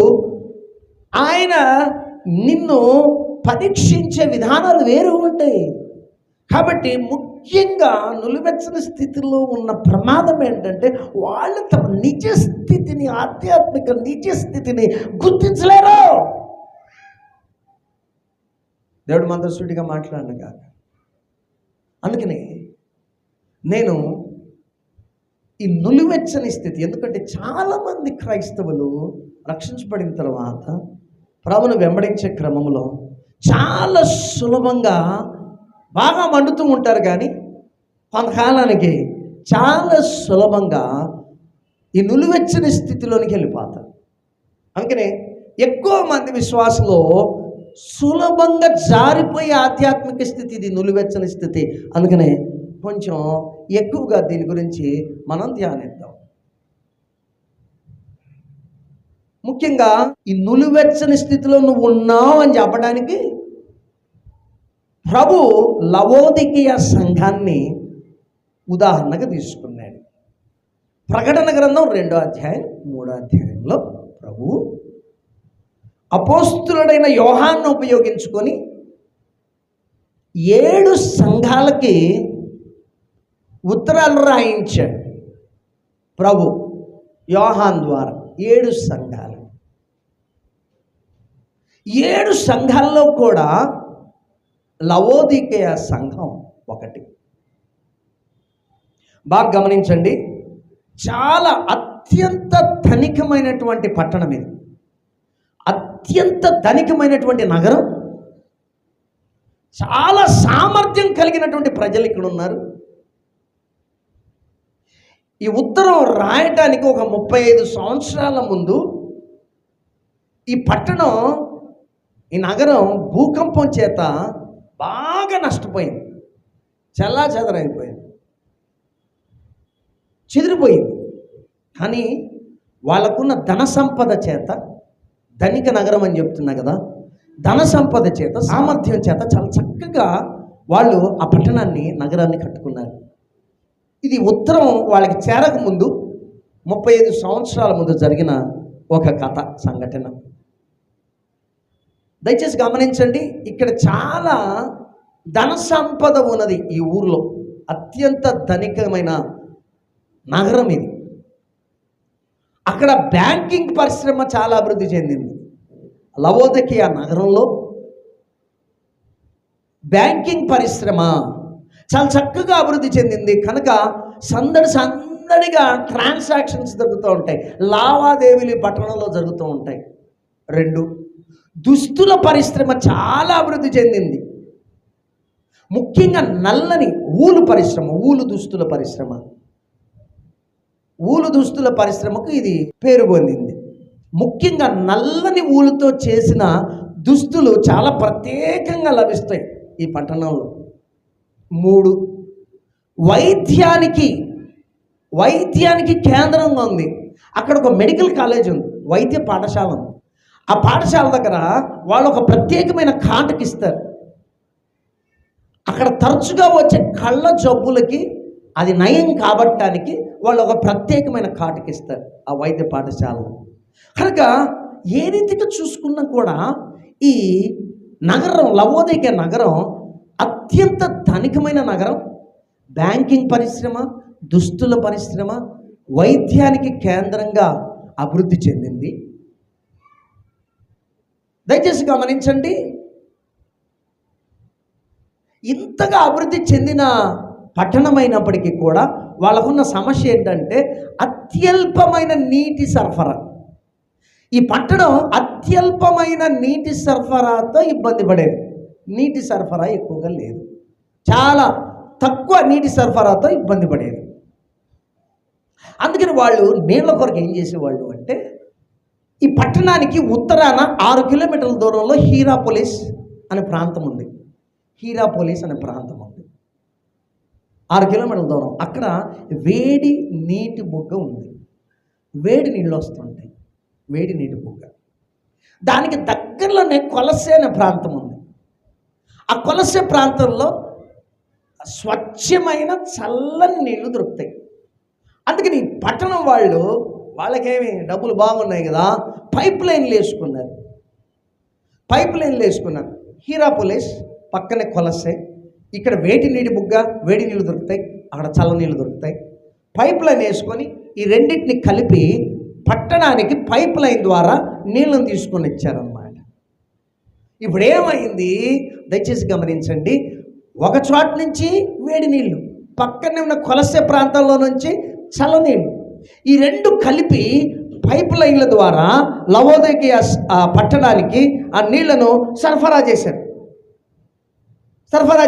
ఆయన నిన్ను పరీక్షించే విధానాలు వేరు ఉంటాయి. కాబట్టి ముఖ్యంగా నులివెచ్చని స్థితిలో ఉన్న ప్రమాదం ఏంటంటే, వాళ్ళు తమ నిజ స్థితిని, ఆధ్యాత్మిక నిజ స్థితిని గుర్తించలేరు. దేవుడు మనతో సూటిగా మాట్లాడను కాక. అందుకని నేను ఈ నులివెచ్చని స్థితి, ఎందుకంటే చాలామంది క్రైస్తవులు రక్షించబడిన తర్వాత ప్రభువును వెంబడించే క్రమంలో చాలా సులభంగా బాగా మండుతూ ఉంటారు. కానీ కొంతకాలానికి చాలా సులభంగా ఈ నులివెచ్చని స్థితిలోనికి వెళ్ళిపోతారు. అందుకనే ఎక్కువ మంది విశ్వాసంలో సులభంగా జారిపోయే ఆధ్యాత్మిక స్థితి ఇది, నులివెచ్చని స్థితి. అందుకనే కొంచెం ఎక్కువగా దీని గురించి మనం ధ్యానిద్దాం. ముఖ్యంగా ఈ నులివెచ్చని స్థితిలో నువ్వు ఉన్నావు అని చెప్పడానికి ప్రభు లవోదికీయ సంఘాన్ని ఉదాహరణగా తీసుకున్నాడు. ప్రకటన గ్రంథం 2వ అధ్యాయం 3వ అధ్యాయంలో ప్రభు అపోస్తులుడైన యోహాన్ను ఉపయోగించుకొని 7 సంఘాలకి ఉత్తరాలు రాయించాడు. ప్రభు యోహాన్ ద్వారా 7 సంఘాలు. 7 సంఘాల్లో కూడా లవోదికీయ సంఘం ఒకటి. బాగా గమనించండి, చాలా అత్యంత ధనికమైనటువంటి పట్టణం ఇది, అత్యంత ధనికమైనటువంటి నగరం, చాలా సామర్థ్యం కలిగినటువంటి ప్రజలు ఇక్కడ ఉన్నారు. ఈ ఉత్తరం రాయటానికి ఒక 35 సంవత్సరాల ముందు ఈ పట్టణం, ఈ నగరం భూకంపం చేత బాగా నష్టపోయింది, చెల్లాచెదరైపోయింది, చెదిరిపోయింది. కానీ వాళ్ళకున్న ధన సంపద చేత, ధనిక నగరం అని చెప్తున్నా కదా, ధన సంపద చేత, సామర్థ్యం చేత చాలా చక్కగా వాళ్ళు ఆ పట్టణాన్ని, నగరాన్ని కట్టుకున్నారు. ఇది ఉత్తరం వాళ్ళకి చేరక ముందు 35 సంవత్సరాల ముందు జరిగిన ఒక కథ, సంఘటన. దయచేసి గమనించండి, ఇక్కడ చాలా ధన సంపద ఉన్నది ఈ ఊర్లో, అత్యంత ధనికమైన నగరం ఇది. అక్కడ బ్యాంకింగ్ పరిశ్రమ చాలా అభివృద్ధి చెందింది. లవోదికీయ నగరంలో బ్యాంకింగ్ పరిశ్రమ చాలా చక్కగా అభివృద్ధి చెందింది. కనుక సందడి సందడిగా ట్రాన్సాక్షన్స్ జరుగుతూ ఉంటాయి, లావాదేవీలు ఈ పట్టణంలో జరుగుతూ ఉంటాయి. 2, దుస్తుల పరిశ్రమ చాలా అభివృద్ధి చెందింది. ముఖ్యంగా నల్లని ఊలు పరిశ్రమ, ఊలు దుస్తుల పరిశ్రమ, ఊలు దుస్తుల పరిశ్రమకు ఇది పేరు పొందింది. ముఖ్యంగా నల్లని ఊలుతో చేసిన దుస్తులు చాలా ప్రత్యేకంగా లభిస్తాయి ఈ పట్టణంలో. 3, వైద్యానికి కేంద్రంగా ఉంది. అక్కడ ఒక మెడికల్ కాలేజ్ ఉంది, వైద్య పాఠశాల ఉంది. ఆ పాఠశాల దగ్గర వాళ్ళు ఒక ప్రత్యేకమైన కాటుకి ఇస్తారు. అక్కడ తరచుగా వచ్చే కళ్ళ జబ్బులకి అది నయం కాబట్టడానికి వాళ్ళు ఒక ప్రత్యేకమైన కాటుకి ఇస్తారు ఆ వైద్య పాఠశాలలో. కనుక ఏ రీతిగా చూసుకున్నా కూడా ఈ నగరం, లవోదికయ నగరం అత్యంత ధనికమైన నగరం. బ్యాంకింగ్ పరిశ్రమ, దుస్తుల పరిశ్రమ, వైద్యానికి కేంద్రంగా అభివృద్ధి చెందింది. దయచేసి గమనించండి, ఇంతగా అభివృద్ధి చెందిన పట్టణమైనప్పటికీ కూడా వాళ్ళకున్న సమస్య ఏంటంటే అత్యల్పమైన నీటి సరఫరా. ఈ పట్టణం అత్యల్పమైన నీటి సరఫరాతో ఇబ్బంది పడేది. నీటి సరఫరా ఎక్కువగా లేదు, చాలా తక్కువ నీటి సరఫరాతో ఇబ్బంది పడేది. అందుకని వాళ్ళు నీళ్ళ కొరకు ఏం చేసేవాళ్ళు అంటే, ఈ పట్టణానికి ఉత్తరాన 6 కిలోమీటర్ల దూరంలో హీరాపోలిస్ అనే ప్రాంతం ఉంది. హీరాపోలిస్ అనే ప్రాంతం ఉంది, 6 కిలోమీటర్ల దూరం. అక్కడ వేడి నీటి బుగ్గ ఉంది, వేడి నీళ్ళు వస్తుంటాయి, వేడి నీటి బుగ్గ. దానికి దగ్గరలోనే కొలసే అనే ప్రాంతం ఉంది. ఆ కొలసే ప్రాంతంలో స్వచ్ఛమైన చల్లని నీళ్లు దొరుకుతాయి. అందుకని ఈ పట్టణం వాళ్ళకేమి డబ్బులు బాగున్నాయి కదా, పైప్ లైన్లు వేసుకున్నారు. హీరాపోలిస్ పక్కనే కొలసే, ఇక్కడ వేడి నీటి బుగ్గ, వేడి నీళ్ళు దొరుకుతాయి, అక్కడ చల్ల నీళ్ళు దొరుకుతాయి. పైప్ లైన్ వేసుకొని ఈ రెండింటిని కలిపి పట్టణానికి పైప్ లైన్ ద్వారా నీళ్ళను తీసుకొని ఇచ్చారన్నమాట. ఇప్పుడు ఏమైంది, దయచేసి గమనించండి, ఒక చోట నుంచి వేడి నీళ్ళు, పక్కనే ఉన్న కొలసే ప్రాంతంలో నుంచి చల్లనీళ్ళు, ఈ రెండు కలిపి పైప్ లైన్ల ద్వారా లవోదికయ పట్టణానికి ఆ నీళ్లను సరఫరా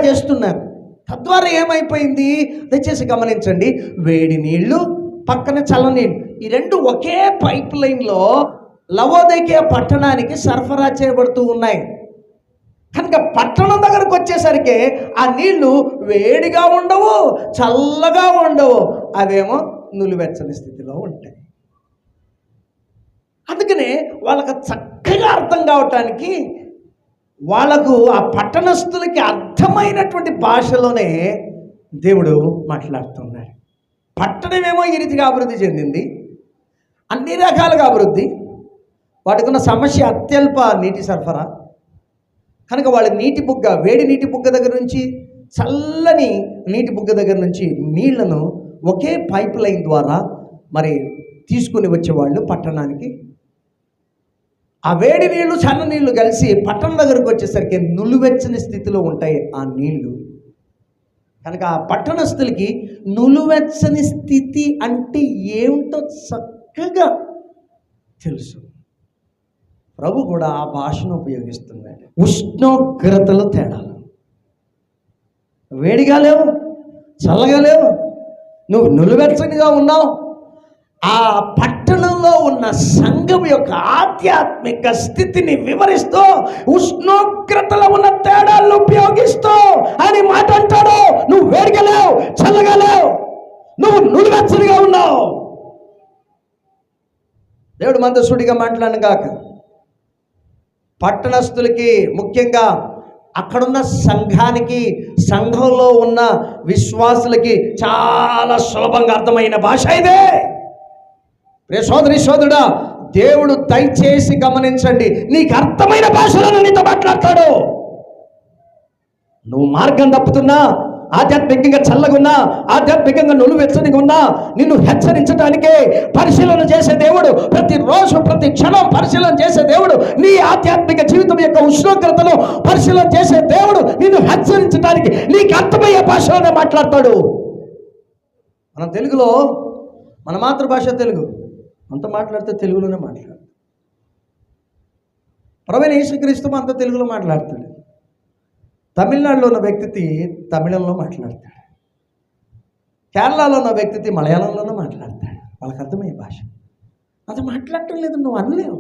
చేస్తున్నారు. తద్వారా ఏమైపోయింది, దయచేసి గమనించండి, వేడి నీళ్లు పక్కన చల్లనీళ్ళు, ఈ రెండు ఒకే పైప్ లైన్లో లవోదికయ పట్టణానికి సరఫరా చేయబడుతూ ఉన్నాయి. కనుక పట్టణం దగ్గరకు వచ్చేసరికి ఆ నీళ్లు వేడిగా ఉండవు, చల్లగా ఉండవు, అవేమో నులివెచ్చని స్థితిలో ఉంటాయి. అందుకనే వాళ్ళకు చక్కగా అర్థం కావటానికి వాళ్ళకు ఆ పట్టణస్థులకి అర్థమైనటువంటి భాషలోనే దేవుడు మాట్లాడుతున్నాడు. పట్టణమేమో ఈ రీతిగా అభివృద్ధి చెందింది, అన్ని రకాలుగా అభివృద్ధి. వాటికున్న సమస్య అత్యల్ప నీటి సరఫరా. కనుక వాళ్ళ నీటి బుగ్గ, వేడి నీటి బుగ్గ దగ్గర నుంచి చల్లని నీటి బుగ్గ దగ్గర నుంచి నీళ్లను ఒకే పైప్ లైన్ ద్వారా మరి తీసుకుని వచ్చేవాళ్ళు పట్టణానికి. ఆ వేడి నీళ్లు చల్ల నీళ్లు కలిసి పట్టణం దగ్గరకు వచ్చేసరికి నులివెచ్చని స్థితిలో ఉంటాయి ఆ నీళ్లు. కనుక ఆ పట్టణస్థులకి నులివెచ్చని స్థితి అంటే ఏమిటో చక్కగా తెలుసు. ప్రభు కూడా ఆ భాషను ఉపయోగిస్తున్నాడు. ఉష్ణోగ్రతలు తేడాలు, వేడిగా లేవు, చల్లగా లేవు, నువ్వు నులివెచ్చనిగా ఉన్నావు. ఆ పట్టణంలో ఉన్న సంఘం యొక్క ఆధ్యాత్మిక స్థితిని వివరిస్తూ ఉష్ణోగ్రతలో ఉన్న తేడాలను ఉపయోగిస్తూ అని మాట అంటాడు. నువ్వు వేడిగా లేవు, చల్లగా లేవు, నువ్వు నులివెచ్చనిగా ఉన్నావు. దేవుడు మందసుడిగా మాట్లాడను గాక. పట్టణస్థులకి, ముఖ్యంగా అక్కడున్న సంఘానికి, సంఘంలో ఉన్న విశ్వాసులకి చాలా సులభంగా అర్థమైన భాష ఇదే. ప్రియ సోదరి సోదరుడా, దేవుడు దయచేసి గమనించండి, నీకు అర్థమైన భాషలో నీతో మాట్లాడతాడు. నువ్వు మార్గం తప్పుతున్నా, ఆధ్యాత్మికంగా చల్లగున్నా, ఆధ్యాత్మికంగా నులివెచ్చనిగా ఉన్నా, నిన్ను హెచ్చరించడానికే పరిశీలన చేసే దేవుడు, ప్రతిరోజు ప్రతి క్షణం పరిశీలన చేసే దేవుడు, నీ ఆధ్యాత్మిక జీవితం యొక్క ఉష్ణోగ్రతను పరిశీలన చేసే దేవుడు నిన్ను హెచ్చరించడానికి నీకు అర్థమయ్యే భాషలోనే మాట్లాడతాడు. మనం తెలుగులో మన మాతృభాష తెలుగు, అంత మాట్లాడితే తెలుగులోనే మాట్లాడు. ప్రభువైన యేసుక్రీస్తు అంత తెలుగులో మాట్లాడతాడు. తమిళనాడులో ఉన్న వ్యక్తి తమిళంలో మాట్లాడతాడు. కేరళలో ఉన్న వ్యక్తి మలయాళంలోనూ మాట్లాడతాడు. వాళ్ళకి అర్థమయ్యే భాష. అది మాట్లాడటం లేదు, నువ్వు అనలేవు.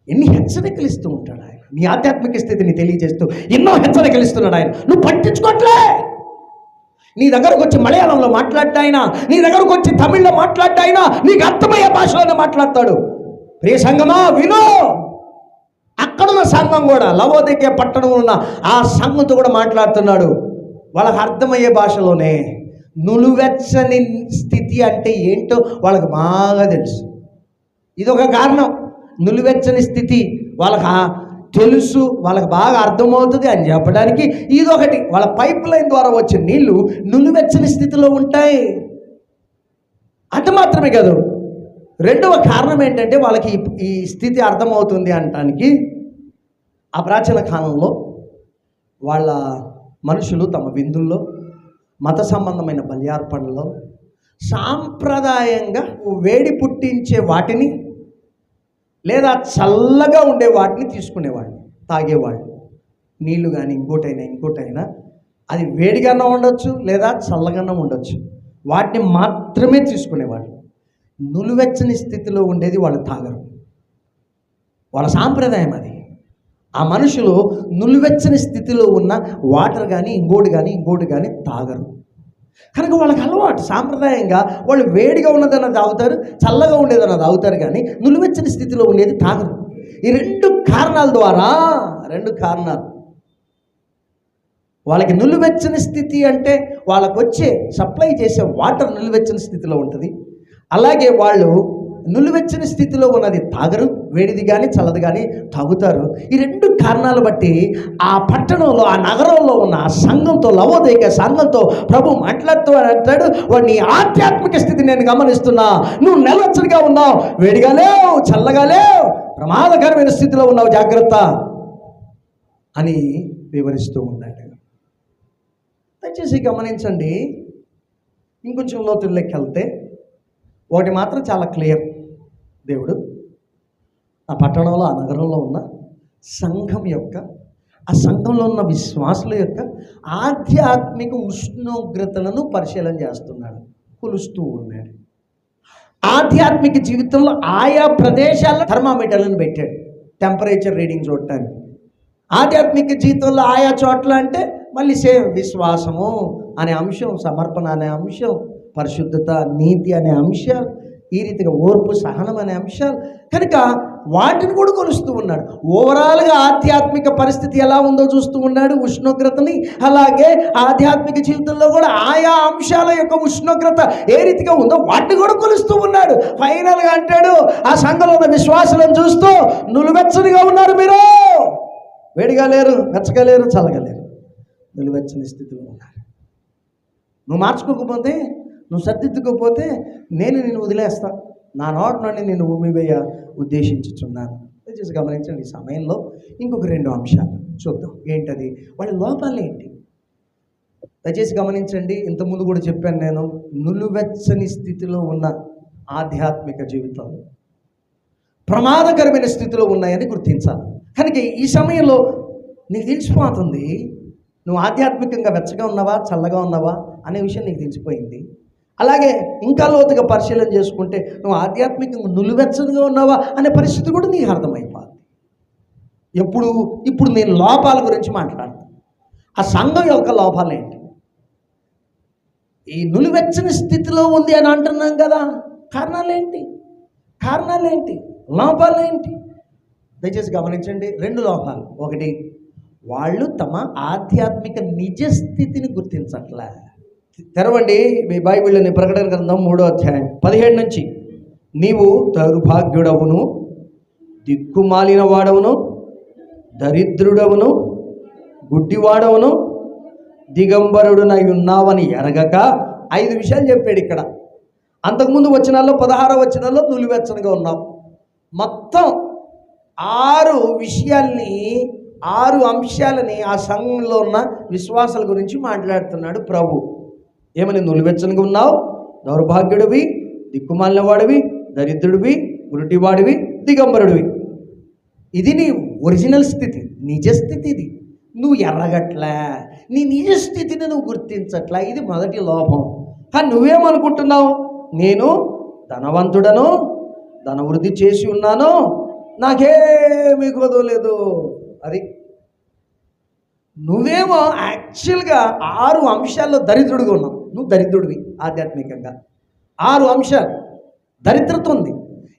ఎన్ని హెచ్చరికలు ఇస్తూ ఉంటాడు ఆయన. నీ ఆధ్యాత్మిక స్థితిని తెలియజేస్తూ ఎన్నో హెచ్చరికలు ఇస్తున్నాడు ఆయన. నువ్వు పట్టించుకోవట్లే. నీ దగ్గరకు వచ్చి మలయాళంలో మాట్లాడ్డాయినా, నీ దగ్గరకు వచ్చి తమిళ్లో మాట్లాడ్డాయినా నీకు అర్థమయ్యే భాషలోనే మాట్లాడతాడు. ప్రియ సంఘమా విను. అక్కడున్న సంఘం కూడా, లవోదికే పట్టణం ఉన్న ఆ సంఘంతో కూడా మాట్లాడుతున్నాడు వాళ్ళకి అర్థమయ్యే భాషలోనే. నులువెచ్చని స్థితి అంటే ఏంటో వాళ్ళకి బాగా తెలుసు. ఇదొక కారణం. నులువెచ్చని స్థితి వాళ్ళకి తెలుసు, వాళ్ళకి బాగా అర్థమవుతుంది అని చెప్పడానికి ఇదొకటి. వాళ్ళ పైప్ లైన్ ద్వారా వచ్చే నీళ్లు నులువెచ్చని స్థితిలో ఉంటాయి. అంత మాత్రమే కాదు, రెండవ కారణం ఏంటంటే వాళ్ళకి ఈ స్థితి అర్థమవుతుంది అనటానికి, ఆ ప్రాచీన కాలంలో వాళ్ళ మనుషులు తమ విందుల్లో, మత సంబంధమైన బల్యార్పణలో సాంప్రదాయంగా వేడి పుట్టించే వాటిని లేదా చల్లగా ఉండే వాటిని తీసుకునేవాళ్ళు, తాగేవాళ్ళు. నీళ్లు కానీ ఇంకోటైనా అది వేడిగానే ఉండొచ్చు లేదా చల్లగానే ఉండొచ్చు, వాటిని మాత్రమే తీసుకునేవాళ్ళు. నులువెచ్చని స్థితిలో ఉండేది వాళ్ళు తాగరు. వాళ్ళ సాంప్రదాయం అది. ఆ మనుషులు నులువెచ్చని స్థితిలో ఉన్న వాటర్ కానీ ఇంకోటి కానీ తాగరు. కనుక వాళ్ళకి అలవాటు, సాంప్రదాయంగా వాళ్ళు వేడిగా ఉన్నదన్న తాగుతారు, చల్లగా ఉండేదన్న తాగుతారు, కానీ నులువెచ్చని స్థితిలో ఉండేది తాగరు. ఈ రెండు కారణాల ద్వారా, వాళ్ళకి నులువెచ్చని స్థితి అంటే వాళ్ళకు వచ్చే సప్లై చేసే వాటర్ నులువెచ్చని స్థితిలో ఉంటుంది. అలాగే వాళ్ళు నులువెచ్చని స్థితిలో ఉన్నది తాగరు, వేడిది కానీ చల్లది కానీ తాగుతారు. ఈ రెండు కారణాలు బట్టి ఆ పట్టణంలో, ఆ నగరంలో ఉన్న ఆ సంఘంతో, లవోదికే సంఘంతో ప్రభు మాట్లాడుతూ అంటాడు, వాడిని ఆధ్యాత్మిక స్థితి నేను గమనిస్తున్నా. నువ్వు నిలవెచ్చగా ఉన్నావు, వేడిగా లేవు, చల్లగా లేవు, ప్రమాదకరమైన స్థితిలో ఉన్నావు, జాగ్రత్త అని వివరిస్తూ ఉన్నాడు. దయచేసి గమనించండి. ఇంకొంచెం లోతుల్లోకి వెళ్తే ఒకటి మాత్రం చాలా క్లియర్. దేవుడు ఆ పట్టణంలో, ఆ నగరంలో ఉన్న సంఘం యొక్క, ఆ సంఘంలో ఉన్న విశ్వాసుల యొక్క ఆధ్యాత్మిక ఉష్ణోగ్రతలను పరిశీలన చేస్తున్నాడు, కొలుస్తూ ఉన్నాడు. ఆధ్యాత్మిక జీవితంలో ఆయా ప్రదేశాల్లో థర్మామీటర్లను పెట్టాడు, టెంపరేచర్ రీడింగ్ చూడటానికి. ఆధ్యాత్మిక జీవితంలో ఆయా చోట్ల అంటే మళ్ళీ సేమ్ విశ్వాసము అనే అంశం, సమర్పణ అనే అంశం, పరిశుద్ధత, నీతి అనే అంశాలు, ఈ రీతిగా ఓర్పు, సహనం అనే అంశాలు. కనుక వాటిని కూడా కొలుస్తూ ఉన్నాడు. ఓవరాల్గా ఆధ్యాత్మిక పరిస్థితి ఎలా ఉందో చూస్తూ ఉన్నాడు, ఉష్ణోగ్రతని. అలాగే ఆధ్యాత్మిక జీవితంలో కూడా ఆయా అంశాల యొక్క ఉష్ణోగ్రత ఏ రీతిగా ఉందో వాటిని కూడా కొలుస్తూ ఉన్నాడు. ఫైనల్గా అంటాడు, ఆ సంఘంలో ఉన్న విశ్వాసులను చూస్తూ, నులువెచ్చనిగా ఉన్నారు మీరు, వేడిగా లేరు, వెచ్చగా లేరు, చల్లగా లేరు, నిలువెచ్చని స్థితిలో ఉన్నారు. నువ్వు మార్చుకోకపోతే, నువ్వు సర్దిద్దుకోకపోతే నేను నిన్ను వదిలేస్తా, నా నోటి నుండి నేను ఉమ్మివేయ ఉద్దేశించుచున్నాను. దయచేసి గమనించండి. ఈ సమయంలో ఇంకొక రెండు అంశాలు చూద్దాం. ఏంటది? వాళ్ళ లోపాలు ఏంటి? దయచేసి గమనించండి. ఇంతకుముందు కూడా చెప్పాను నేను, నులువెచ్చని స్థితిలో ఉన్న ఆధ్యాత్మిక జీవితాలు ప్రమాదకరమైన స్థితిలో ఉన్నాయని గుర్తించాలి. కనుక ఈ సమయంలో నీకు తెలిసిపోతుంది, నువ్వు ఆధ్యాత్మికంగా వెచ్చగా ఉన్నావా, చల్లగా ఉన్నావా అనే విషయం నీకు తెలిసిపోయింది. అలాగే ఇంకా లోతుగా పరిశీలన చేసుకుంటే నువ్వు ఆధ్యాత్మికంగా నులువెచ్చగా ఉన్నావా అనే పరిస్థితి కూడా నీకు అర్థమైపోతుంది. ఇప్పుడు నేను లోపాల గురించి మాట్లాడతాను. ఆ సంఘం యొక్క లోపాలు ఏంటి? ఈ నులువెచ్చని స్థితిలో ఉంది అని అంటున్నాం కదా, కారణాలేంటి? లోపాలేంటి? దయచేసి గమనించండి. రెండు లోపాలు. ఒకటి, వాళ్ళు తమ ఆధ్యాత్మిక నిజస్థితిని గుర్తించట్లే. తెరవండి మీ బైబిల్ని, ప్రకటన గ్రంథం 3వ అధ్యాయం 17 నుంచి. నీవు దౌర్భాగ్యుడవును, దిక్కుమాలిన వాడవును, దరిద్రుడవును, గుడ్డివాడవును, దిగంబరుడునై ఉన్నావని ఎరగక 5 విషయాలు చెప్పాడు ఇక్కడ. అంతకుముందు వచనాల్లో 16వ వచనంలో నులివెచ్చనగా ఉన్నావు. మొత్తం 6 విషయాల్ని, 6 అంశాలని ఆ సంఘంలో ఉన్న విశ్వాసాల గురించి మాట్లాడుతున్నాడు ప్రభు. ఏమని? నులివెచ్చనగా ఉన్నావు, దౌర్భాగ్యుడివి, దిక్కుమాలిన వాడివి, దరిద్రుడివి, గురుటివాడివి, దిగంబరుడివి. ఇది నీ ఒరిజినల్ స్థితి, నిజ స్థితి. ఇది నువ్వు ఎర్రగట్లా, నీ నిజ స్థితిని నువ్వు గుర్తించట్లా. ఇది మొదటి లోపం. కానీ నువ్వేమనుకుంటున్నావు? నేను ధనవంతుడను, ధనవృద్ధి చేసి ఉన్నాను, నాకేమీ కుదవలేదు. అది నువ్వేమో యాక్చువల్గా 6 అంశాల్లో దరిద్రుడిగా ఉన్నావు. నువ్వు దరిద్రుడివి ఆధ్యాత్మికంగా. 6 అంశాలు దరిద్రత ఉంది.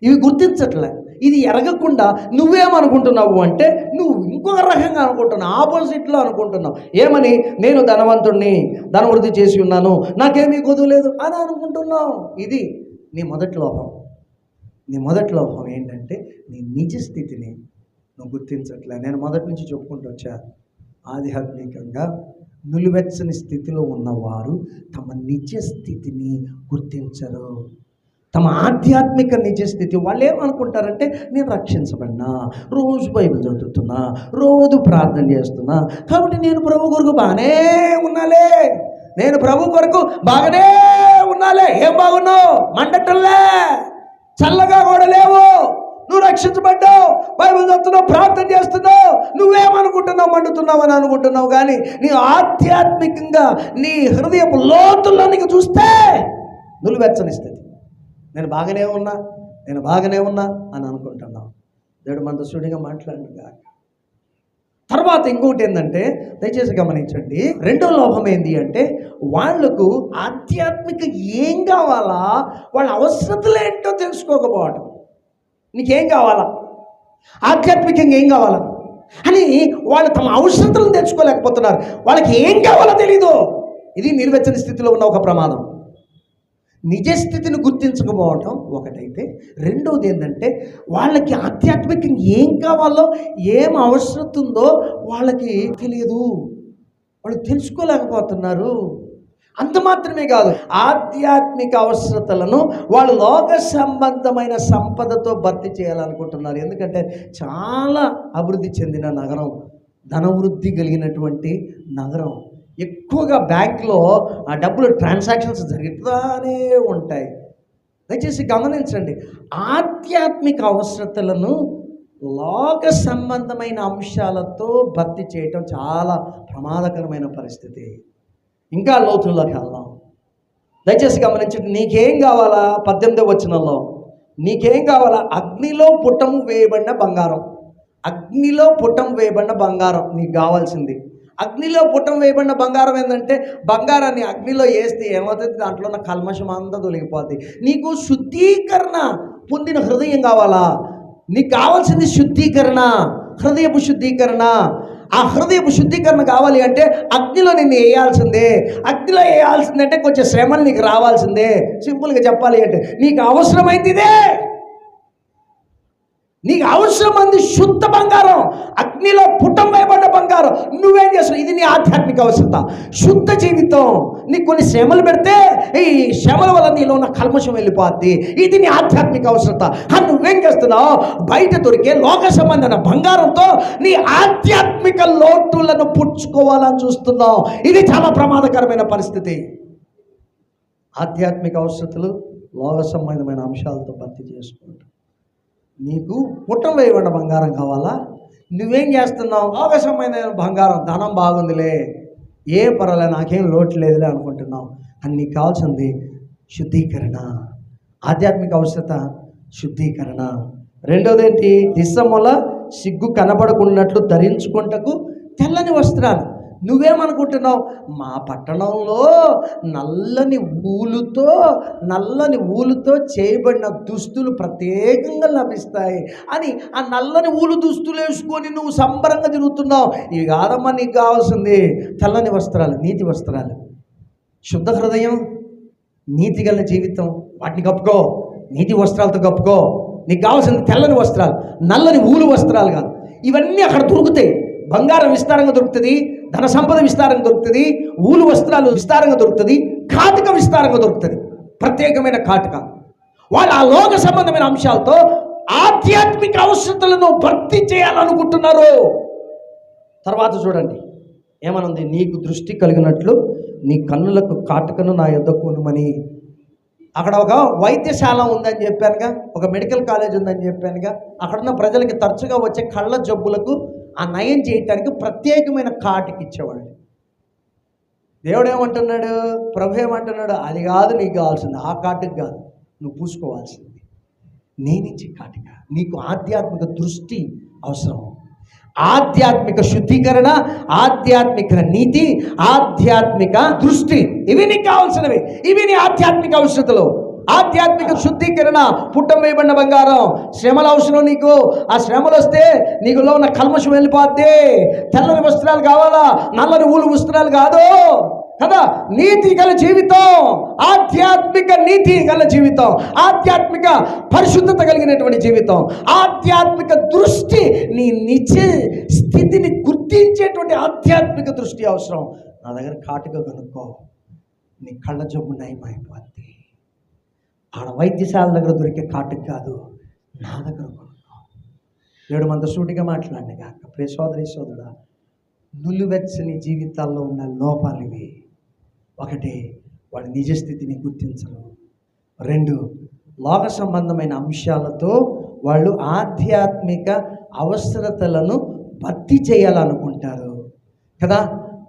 ఇవి గుర్తించట్లే. ఇది ఎరగకుండా నువ్వేమనుకుంటున్నావు అంటే నువ్వు ఇంకొక రకంగా అనుకుంటున్నావు, ఆపోజిట్లో అనుకుంటున్నావు. ఏమని? నేను ధనవంతుడిని, ధనవృద్ధి చేసి ఉన్నాను, నాకేమీ కుదవలేదు అని అనుకుంటున్నావు. ఇది నీ మొదటి లోపం. నీ మొదటి లోపం ఏంటంటే నీ నిజ స్థితిని నువ్వు గుర్తించట్లే. నేను మొదటి నుంచి చెప్పుకుంటూ వచ్చా, ఆధ్యాత్మికంగా నిలువెచ్చని స్థితిలో ఉన్నవారు తమ నిజ స్థితిని గుర్తించరు. తమ ఆధ్యాత్మిక నిజ స్థితి వాళ్ళు ఏమనుకుంటారంటే నేను రక్షించబడినా, రోజు బైబిల్ చదువుతున్నా, రోజు ప్రార్థన చేస్తున్నా, కాబట్టి నేను ప్రభు కొరకు బాగానే ఉన్నాలే, నేను ప్రభు కొరకు బాగానే ఉన్నాలే. ఏం బాగున్నావు? మండటంలే, చల్లగా కూడా లేవు. నువ్వు రక్షించబడ్డావు, బైబిల్ చదువుతున్నావు, ప్రార్థన చేస్తున్నావు, నువ్వేమనుకుంటున్నావు? మండుతున్నావు అని అనుకుంటున్నావు. కానీ నీ ఆధ్యాత్మికంగా నీ హృదయపు లోతుల్లోనికి చూస్తే నిలువెచ్చని స్థితి. నేను బాగానే ఉన్నా అని అనుకుంటున్నావు. దేవుడు మనతో సుడిగా మాట్లాడుగా. తర్వాత ఇంకోటి ఏంటంటే, దయచేసి గమనించండి, రెండో లోపం ఏంటి అంటే వాళ్లకు ఆధ్యాత్మిక ఏం కావాలా, వాళ్ళ అవసరతలు ఏంటో తెలుసుకోకపోవడం. నీకేం కావాలా, ఆధ్యాత్మికంగా ఏం కావాలా అని వాళ్ళు తమ అవసరతలను తెచ్చుకోలేకపోతున్నారు. వాళ్ళకి ఏం కావాలో తెలీదు. ఇది నిర్వచన స్థితిలో ఉన్న ఒక ప్రమాదం. నిజ స్థితిని గుర్తించకపోవటం ఒకటైతే, రెండవది ఏంటంటే వాళ్ళకి ఆధ్యాత్మికంగా ఏం కావాలో, ఏం అవసరం ఉందో వాళ్ళకి తెలియదు, వాళ్ళు తెలుసుకోలేకపోతున్నారు. అంత మాత్రమే కాదు, ఆధ్యాత్మిక అవసరతలను వాళ్ళు లోక సంబంధమైన సంపదతో భర్తీ చేయాలనుకుంటున్నారు. ఎందుకంటే చాలా అభివృద్ధి చెందిన నగరం, ధనవృద్ధి కలిగినటువంటి నగరం. ఎక్కువగా బ్యాంక్లో ఆ డబ్బులు ట్రాన్సాక్షన్స్ జరుగుతూనే ఉంటాయి. దయచేసి గమనించండి, ఆధ్యాత్మిక అవసరతలను లోక సంబంధమైన అంశాలతో భర్తీ చేయటం చాలా ప్రమాదకరమైన పరిస్థితి. ఇంకా లోతుల్లోకి వెళ్దాం. దయచేసి గమనించండి, నీకేం కావాలా? 18వ వచనంలో నీకేం కావాలా? అగ్నిలో పుటము వేయబడిన బంగారం. అగ్నిలో పుటం వేయబడిన బంగారం నీకు కావాల్సింది. అగ్నిలో పుటం వేయబడిన బంగారం ఏంటంటే, బంగారాన్ని అగ్నిలో వేస్తే ఏమవుతుంది? దాంట్లో ఉన్న కల్మషం అంతా తొలగిపోద్ది. నీకు శుద్ధీకరణ పొందిన హృదయం కావాలా? నీకు కావాల్సింది శుద్ధీకరణ, హృదయపు శుద్ధీకరణ. ఆ హృదయపు శుద్ధీకరణ కావాలి అంటే అగ్నిలో నిన్ను వేయాల్సిందే. అగ్నిలో వేయాల్సిందంటే కొంచెం శ్రమలు నీకు రావాల్సిందే. సింపుల్గా చెప్పాలి అంటే నీకు అవసరమైంది ఇదే. నీకు అవసరమైంది శుద్ధ బంగారం, అగ్నిలో పుటం వేయబడ్డ బంగారం. నువ్వేం చేస్తావు? ఇది నీ ఆధ్యాత్మిక అవసరత, శుద్ధ జీవితం. నీకు కొన్ని శ్రమలు పెడితే ఈ శ్రమల వల్ల నీలో ఉన్న కల్మషం వెళ్ళిపోద్ది. ఇది నీ ఆధ్యాత్మిక అవసరత. నువ్వేం చేస్తున్నావు? బయట దొరికే లోక సంబంధమైన బంగారంతో నీ ఆధ్యాత్మిక లోటులను పుచ్చుకోవాలని చూస్తున్నావు. ఇది చాలా ప్రమాదకరమైన పరిస్థితి. ఆధ్యాత్మిక అవసరతలు లోక సంబంధమైన అంశాలతో భర్తీ చేసుకుంటావు. నీకు పుట్టం వేయబడిన బంగారం కావాలా? నువ్వేం చేస్తున్నావు? లోక సంబంధమైన బంగారం, ధనం బాగుందిలే, ఏ పర్వాలే, నాకేం లోటు లేదులే అనుకుంటున్నావు. అని నీకు కావాల్సింది శుద్ధీకరణ, ఆధ్యాత్మిక అవసరత శుద్ధీకరణ. రెండోది ఏంటి? దిశముల సిగ్గు కనబడకున్నట్లు ధరించుకుంటకు తెల్లని వస్త్రాలు. నువ్వేమనుకుంటున్నావు? మా పట్టణంలో నల్లని ఊలుతో చేయబడిన దుస్తులు ప్రత్యేకంగా లభిస్తాయి అని ఆ నల్లని ఊలు దుస్తులు వేసుకొని నువ్వు సంబరంగా తిరుగుతున్నావు. ఇవి కాదమ్మా నీకు కావాల్సింది తెల్లని వస్త్రాలు, నీతి వస్త్రాలు, శుద్ధ హృదయం, నీతి గల జీవితం. వాటిని కప్పుకో, నీతి వస్త్రాలతో కప్పుకో. నీకు కావాల్సింది తెల్లని వస్త్రాలు, నల్లని ఊలు వస్త్రాలు కాదు. ఇవన్నీ అక్కడ దొరుకుతాయి. బంగారం విస్తారంగా దొరుకుతుంది, ధన సంపద విస్తారంగా దొరుకుతుంది, ఊలు వస్త్రాలు విస్తారంగా దొరుకుతుంది, కాటుక విస్తారంగా దొరుకుతుంది, ప్రత్యేకమైన కాటుక. వాళ్ళు ఆ లోక సంబంధమైన అంశాలతో ఆధ్యాత్మిక అవసరతలను భర్తీ చేయాలనుకుంటున్నారు. తర్వాత చూడండి ఏమనుంది? నీకు దృష్టి కలిగినట్లు నీ కన్నులకు కాటుకను నా యొద్దకు కొనుమని. అక్కడ ఒక వైద్యశాల ఉందని చెప్పానుగా, ఒక మెడికల్ కాలేజ్ ఉందని చెప్పానుగా. అక్కడున్న ప్రజలకి తరచుగా వచ్చే కళ్ళ జబ్బులకు ఆ నయం చేయటానికి ప్రత్యేకమైన కాటుకి ఇచ్చేవాడు. దేవుడు ఏమంటున్నాడు, ప్రభు ఏమంటున్నాడు, అది కాదు నీకు కావాల్సింది, ఆ కాటుకు కాదు, నువ్వు పూసుకోవాల్సింది నేనిచ్చే కాటుక. నీకు ఆధ్యాత్మిక దృష్టి అవసరం, ఆధ్యాత్మిక శుద్ధీకరణ, ఆధ్యాత్మిక నీతి, ఆధ్యాత్మిక దృష్టి, ఇవి నీకు కావాల్సినవి. ఇవి నీ ఆధ్యాత్మిక అవసరతలు. ఆధ్యాత్మిక శుద్ధీకరణ, పుట్టం వేయబడిన బంగారం. శ్రమల అవసరం నీకు. ఆ శ్రమలు వస్తే నీకులో ఉన్న కల్మషం వెళ్ళిపోద్ది. తెల్లని వస్త్రాలు కావాలా, నల్లని ఊలు వస్త్రాలు కాదు కదా. నీతి గల జీవితం, ఆధ్యాత్మిక నీతి గల జీవితం, ఆధ్యాత్మిక పరిశుద్ధత కలిగినటువంటి జీవితం, ఆధ్యాత్మిక దృష్టి, నీ నిజ స్థితిని గుర్తించేటువంటి ఆధ్యాత్మిక దృష్టి అవసరం. నా దగ్గర కాటుగా కనుక్కో, నీ కళ్ళ జబ్బు నయమైపోద్ది. ఆడ వైద్యశాల దగ్గర దొరికే కాటుకు కాదు, నా దగ్గర కొనుక్కో. దేవుడు మనతో సూటిగా మాట్లాడిన కాక ప్రియ సోదరి సోదరుడా, నులివెచ్చని జీవితాల్లో ఉన్న లోపాలు ఇవి. ఒకటి, వాడి నిజస్థితిని గుర్తించరు. రెండు, లోక సంబంధమైన అంశాలతో వాళ్ళు ఆధ్యాత్మిక అవసరతలను భర్తీ చేయాలనుకుంటారు కదా.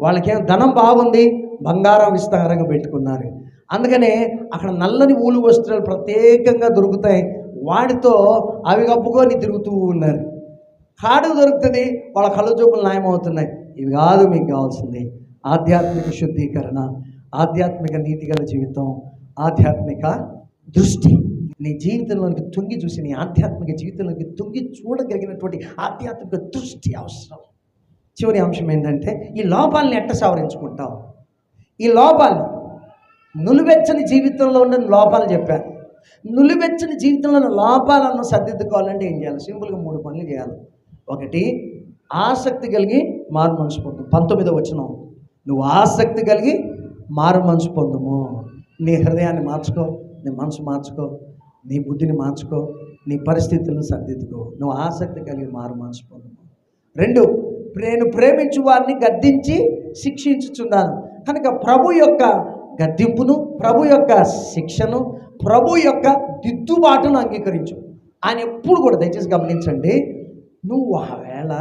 వాళ్ళకేం ధనం బాగుంది, బంగారం విస్తారంగా పెట్టుకున్నారు, అందుకనే అక్కడ నల్లని ఊలు వస్త్రాలు ప్రత్యేకంగా దొరుకుతాయి, వాటితో అవి కప్పుకొని తిరుగుతూ ఉన్నారు. కాడు దొరుకుతుంది, వాళ్ళ కళ్ళ జబ్బులు నయమవుతున్నాయి. ఇవి కాదు మీకు కావాల్సింది. ఆధ్యాత్మిక శుద్ధీకరణ, ఆధ్యాత్మిక నీతి గల జీవితం, ఆధ్యాత్మిక దృష్టి. నీ జీవితంలోనికి తొంగి చూసి, నీ ఆధ్యాత్మిక జీవితంలోకి తొంగి చూడగలిగినటువంటి ఆధ్యాత్మిక దృష్టి అవసరం. చివరి అంశం ఏంటంటే, ఈ లోపాలని ఎట్ట సవరించుకుంటావు? ఈ లోపాలు, నులివెచ్చని జీవితంలో ఉన్న లోపాలు చెప్పాను. నులివెచ్చని జీవితంలో ఉన్న లోపాలను సర్దిద్దుకోవాలంటే ఏం చేయాలి? సింపుల్గా 3 పనులు చేయాలి. ఒకటి, ఆసక్తి కలిగి మారు మనసు పొందు. 19వ వచనం, నువ్వు ఆసక్తి కలిగి మారు మనసు పొందుము. నీ హృదయాన్ని మార్చుకో, నీ మనసు మార్చుకో, నీ బుద్ధిని మార్చుకో, నీ పరిస్థితులను సర్దిద్దుకో. నువ్వు ఆసక్తి కలిగి మారు మనసు పొందుము. 2, నేను ప్రేమించు వారిని గద్దించి శిక్షించుచున్నాను కనుక ప్రభు యొక్క గద్దింపును, ప్రభు యొక్క శిక్షను, ప్రభు యొక్క దిద్దుబాటును అంగీకరించు. ఆయన ఎప్పుడు కూడా, దయచేసి గమనించండి, నువ్వు ఒకవేళ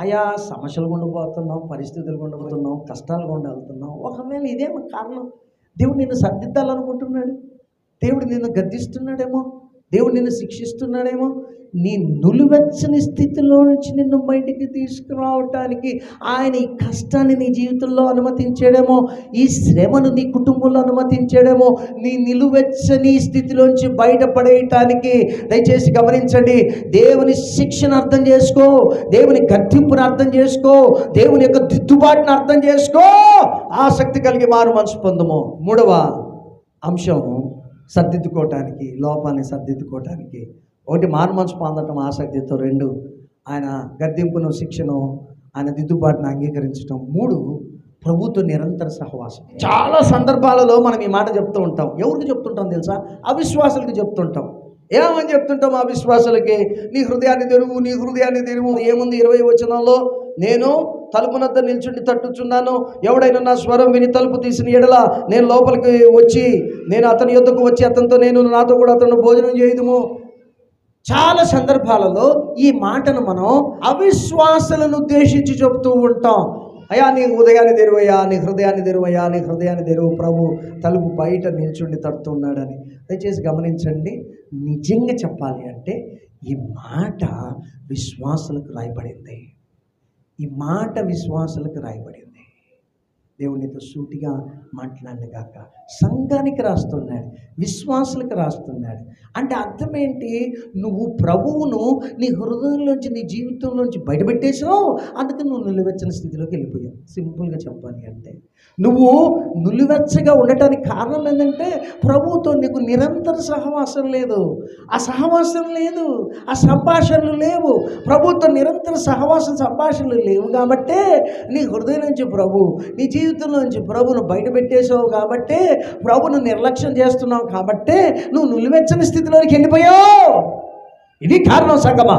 ఆయా సమస్యలు గుండా పోతున్నావు, పరిస్థితులు గుండా పోతున్నావు, కష్టాలు గుండా వెళ్తున్నావు, ఒకవేళ ఇదేమో కారణం, దేవుడు నిన్ను సర్దిద్దాలనుకుంటున్నాడు, దేవుడు నిన్ను గద్దిస్తున్నాడేమో, దేవుడు నిన్ను శిక్షిస్తున్నాడేమో, నీ నులివెచ్చని స్థితిలో నుంచి నిన్ను బయటికి తీసుకురావటానికి ఆయన ఈ కష్టాన్ని నీ జీవితంలో అనుమతించాడేమో, ఈ శ్రమను నీ కుటుంబంలో అనుమతించాడేమో, నీ నిలువెచ్చని స్థితిలోంచి బయటపడేయటానికి. దయచేసి గమనించండి, దేవుని శిక్షను అర్థం చేసుకో, దేవుని గద్దింపును అర్థం చేసుకో, దేవుని యొక్క దిద్దుబాటును అర్థం చేసుకో, ఆసక్తి కలిగి మారు మనసు పొందుము. 3వ అంశం, సర్దిద్దుకోవటానికి, లోపాన్ని సర్దిద్దుకోవటానికి. 1, మారు మనసు పొందటం ఆసక్తితో. 2, ఆయన గద్దింపును, శిక్షను, ఆయన దిద్దుబాటును అంగీకరించడం. 3, ప్రభుత్వ నిరంతర సహవాసం. చాలా సందర్భాలలో మనం ఈ మాట చెప్తూ ఉంటాం. ఎవరికి చెప్తుంటాం తెలుసా? అవిశ్వాసులకి చెప్తుంటాం. ఏమని చెప్తుంటాం అవిశ్వాసులకి? నీ హృదయాన్ని తెరువు, నీ హృదయాన్ని తెరువు. ఏముంది 20వ వచనంలో? నేను తలుపునద్ద నిల్చుండి తట్టుచున్నాను, ఎవడైనా నా స్వరం విని తలుపు తీసిన ఎడల నేను లోపలికి వచ్చి నేను అతని యొద్దకు వచ్చి అతనితో నేను, నాతో కూడా అతను భోజనం చేయుదుము. చాలా సందర్భాలలో ఈ మాటను మనం అవిశ్వాసులను ఉద్దేశించి చెప్తూ ఉంటాం. అయ్యా నీ హృదయాన్ని తెరువయ్యా, నీ హృదయాన్ని తెరువయ్యా, నీ హృదయాన్ని తెరువు, ప్రభు తలుపు బయట నిల్చుండి తడుతున్నాడని. దయచేసి గమనించండి, నిజంగా చెప్పాలి అంటే ఈ మాట విశ్వాసులకు రాయబడింది. ఈ మాట విశ్వాసులకు రాయబడింది. దేవునితో సూటిగా మాట్లాడిన గాక. సంఘానికి రాస్తున్నాడు, విశ్వాసులకు రాస్తున్నాడు. అంటే అర్థం ఏంటి? నువ్వు ప్రభువును నీ హృదయంలోంచి, నీ జీవితంలోంచి బయటపెట్టేసావు, అందుకని నువ్వు నిలువెచ్చని స్థితిలోకి వెళ్ళిపోయావు. సింపుల్గా చెప్పాలి అంటే, నువ్వు నిలువెచ్చగా ఉండటానికి కారణం ఏంటంటే ప్రభువుతో నీకు నిరంతర సహవాసం లేదు, ఆ సహవాసం లేదు, ఆ సంభాషణలు లేవు. ప్రభువుతో నిరంతర సహవాసం, సంభాషణలు లేవు కాబట్టే నీ హృదయం నుంచి ప్రభు, నీ జీవితంలో నుంచి ప్రభును బయటపెట్టేసావు కాబట్టే, ప్రభును నిర్లక్ష్యం చేస్తున్నావు కాబట్టే నువ్వు నిలువెచ్చని స్థితిలోకి వెళ్ళిపోయావు. ఇది కారణం సంగమా.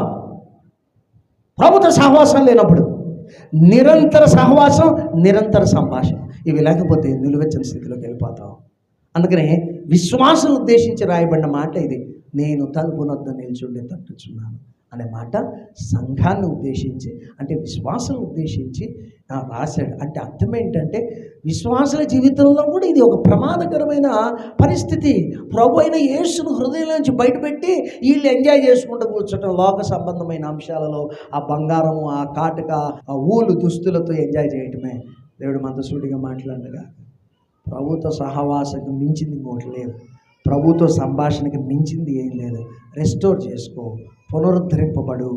ప్రభుత్వ సహవాసం లేనప్పుడు నిరంతర సహవాసం, నిరంతర సంభాషణ, ఇవి లేకపోతే నిలువెచ్చని స్థితిలోకి వెళ్ళిపోతావు. అందుకనే విశ్వాసం ఉద్దేశించి రాయబడిన మాట ఇది. నేను తలుపునొద్ద నిల్చుండి తట్టుచున్నాను అనే మాట సంఘాన్ని ఉద్దేశించి, అంటే విశ్వాసం ఉద్దేశించి రాశాడు. అంటే అర్థం ఏంటంటే విశ్వాసుల జీవితంలో కూడా ఇది ఒక ప్రమాదకరమైన పరిస్థితి. ప్రభు అయిన యేసును హృదయంలోంచి బయటపెట్టి వీళ్ళు ఎంజాయ్ చేసుకుంటూ కూర్చోటం, లోక సంబంధమైన అంశాలలో ఆ బంగారము, ఆ కాటుక, ఆ ఊలు దుస్తులతో ఎంజాయ్ చేయటమే. దేవుడు మనతో సూటిగా మాట్లాడగా, ప్రభుతో సహవాసకు మించింది ఇంకోటి లేదు, ప్రభుతో సంభాషణకి మించింది ఏం లేదు. రెస్టోర్ చేసుకో, పునరుద్ధరింపబడు.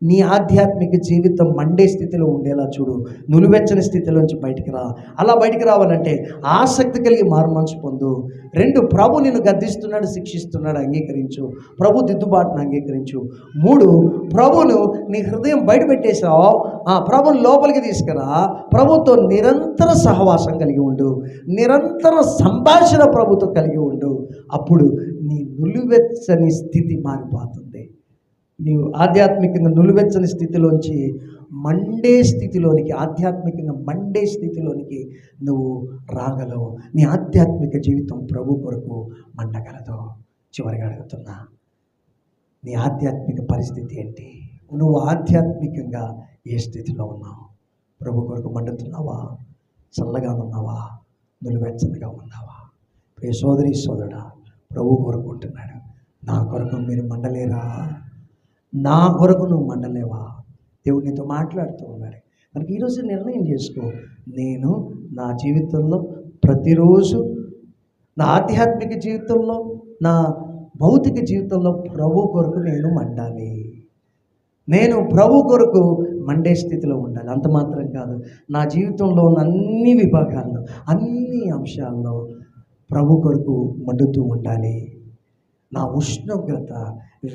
నీ ఆధ్యాత్మిక జీవితం మండే స్థితిలో ఉండేలా చూడు. నులివెచ్చని స్థితిలోంచి బయటికి రా. అలా బయటికి రావాలంటే ఆసక్తి కలిగి మారుమనసు పొందు. 2, ప్రభు నిన్ను గద్దిస్తున్నాడు, శిక్షిస్తున్నాడు, అంగీకరించు. ప్రభు దిద్దుబాటును అంగీకరించు. 3, ప్రభును నీ హృదయం బయటపెట్టేసావు, ప్రభుని లోపలికి తీసుకురా. ప్రభుతో నిరంతర సహవాసం కలిగి ఉండు, నిరంతర సంభాషణ ప్రభుతో కలిగి ఉండు. అప్పుడు నీ నులివెచ్చని స్థితి మారిపోతుంది. నీవు ఆధ్యాత్మికంగా నులివెచ్చని స్థితిలోంచి మండే స్థితిలోనికి, ఆధ్యాత్మికంగా మండే స్థితిలోనికి నువ్వు రాగలవు. నీ ఆధ్యాత్మిక జీవితం ప్రభు కొరకు మండగలదు. చివరిగా అడుగుతున్నా, నీ ఆధ్యాత్మిక పరిస్థితి ఏంటి? నువ్వు ఆధ్యాత్మికంగా ఏ స్థితిలో ఉన్నావు? ప్రభు కొరకు మండుతున్నావా? చల్లగా ఉన్నావా? నులివెచ్చనిగా ఉన్నావా? ప్రియ సోదరి సోదరుడా, ప్రభు కొరకు ఉంటున్నాడు. నా కొరకు మీరు మండలేరా? నా కొరకు నువ్వు మండలేవా? దేవుడు నీతో మాట్లాడుతూ ఉన్నాడు. మనకి ఈరోజు నిర్ణయం చేసుకో, నేను నా జీవితంలో ప్రతిరోజు, నా ఆధ్యాత్మిక జీవితంలో, నా భౌతిక జీవితంలో ప్రభు కొరకు నేను మండాలి. నేను ప్రభు కొరకు మండే స్థితిలో ఉండాలి. అంత మాత్రం కాదు, నా జీవితంలో ఉన్న అన్ని విభాగాల్లో, అన్ని అంశాల్లో ప్రభు కొరకు మండుతూ ఉండాలి. నా ఉష్ణోగ్రత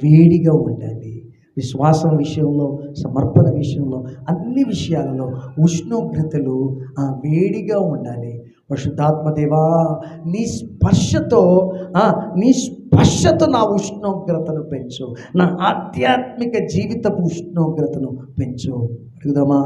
వేడిగా ఉండాలి. విశ్వాసం విషయంలో, సమర్పణ విషయంలో, అన్ని విషయాలలో ఉష్ణోగ్రతలు వేడిగా ఉండాలి. పరిశుద్ధాత్మదేవా, నీ స్పర్శతో నా ఉష్ణోగ్రతను పెంచు, నా ఆధ్యాత్మిక జీవితపు ఉష్ణోగ్రతను పెంచు. అడుగుదామా?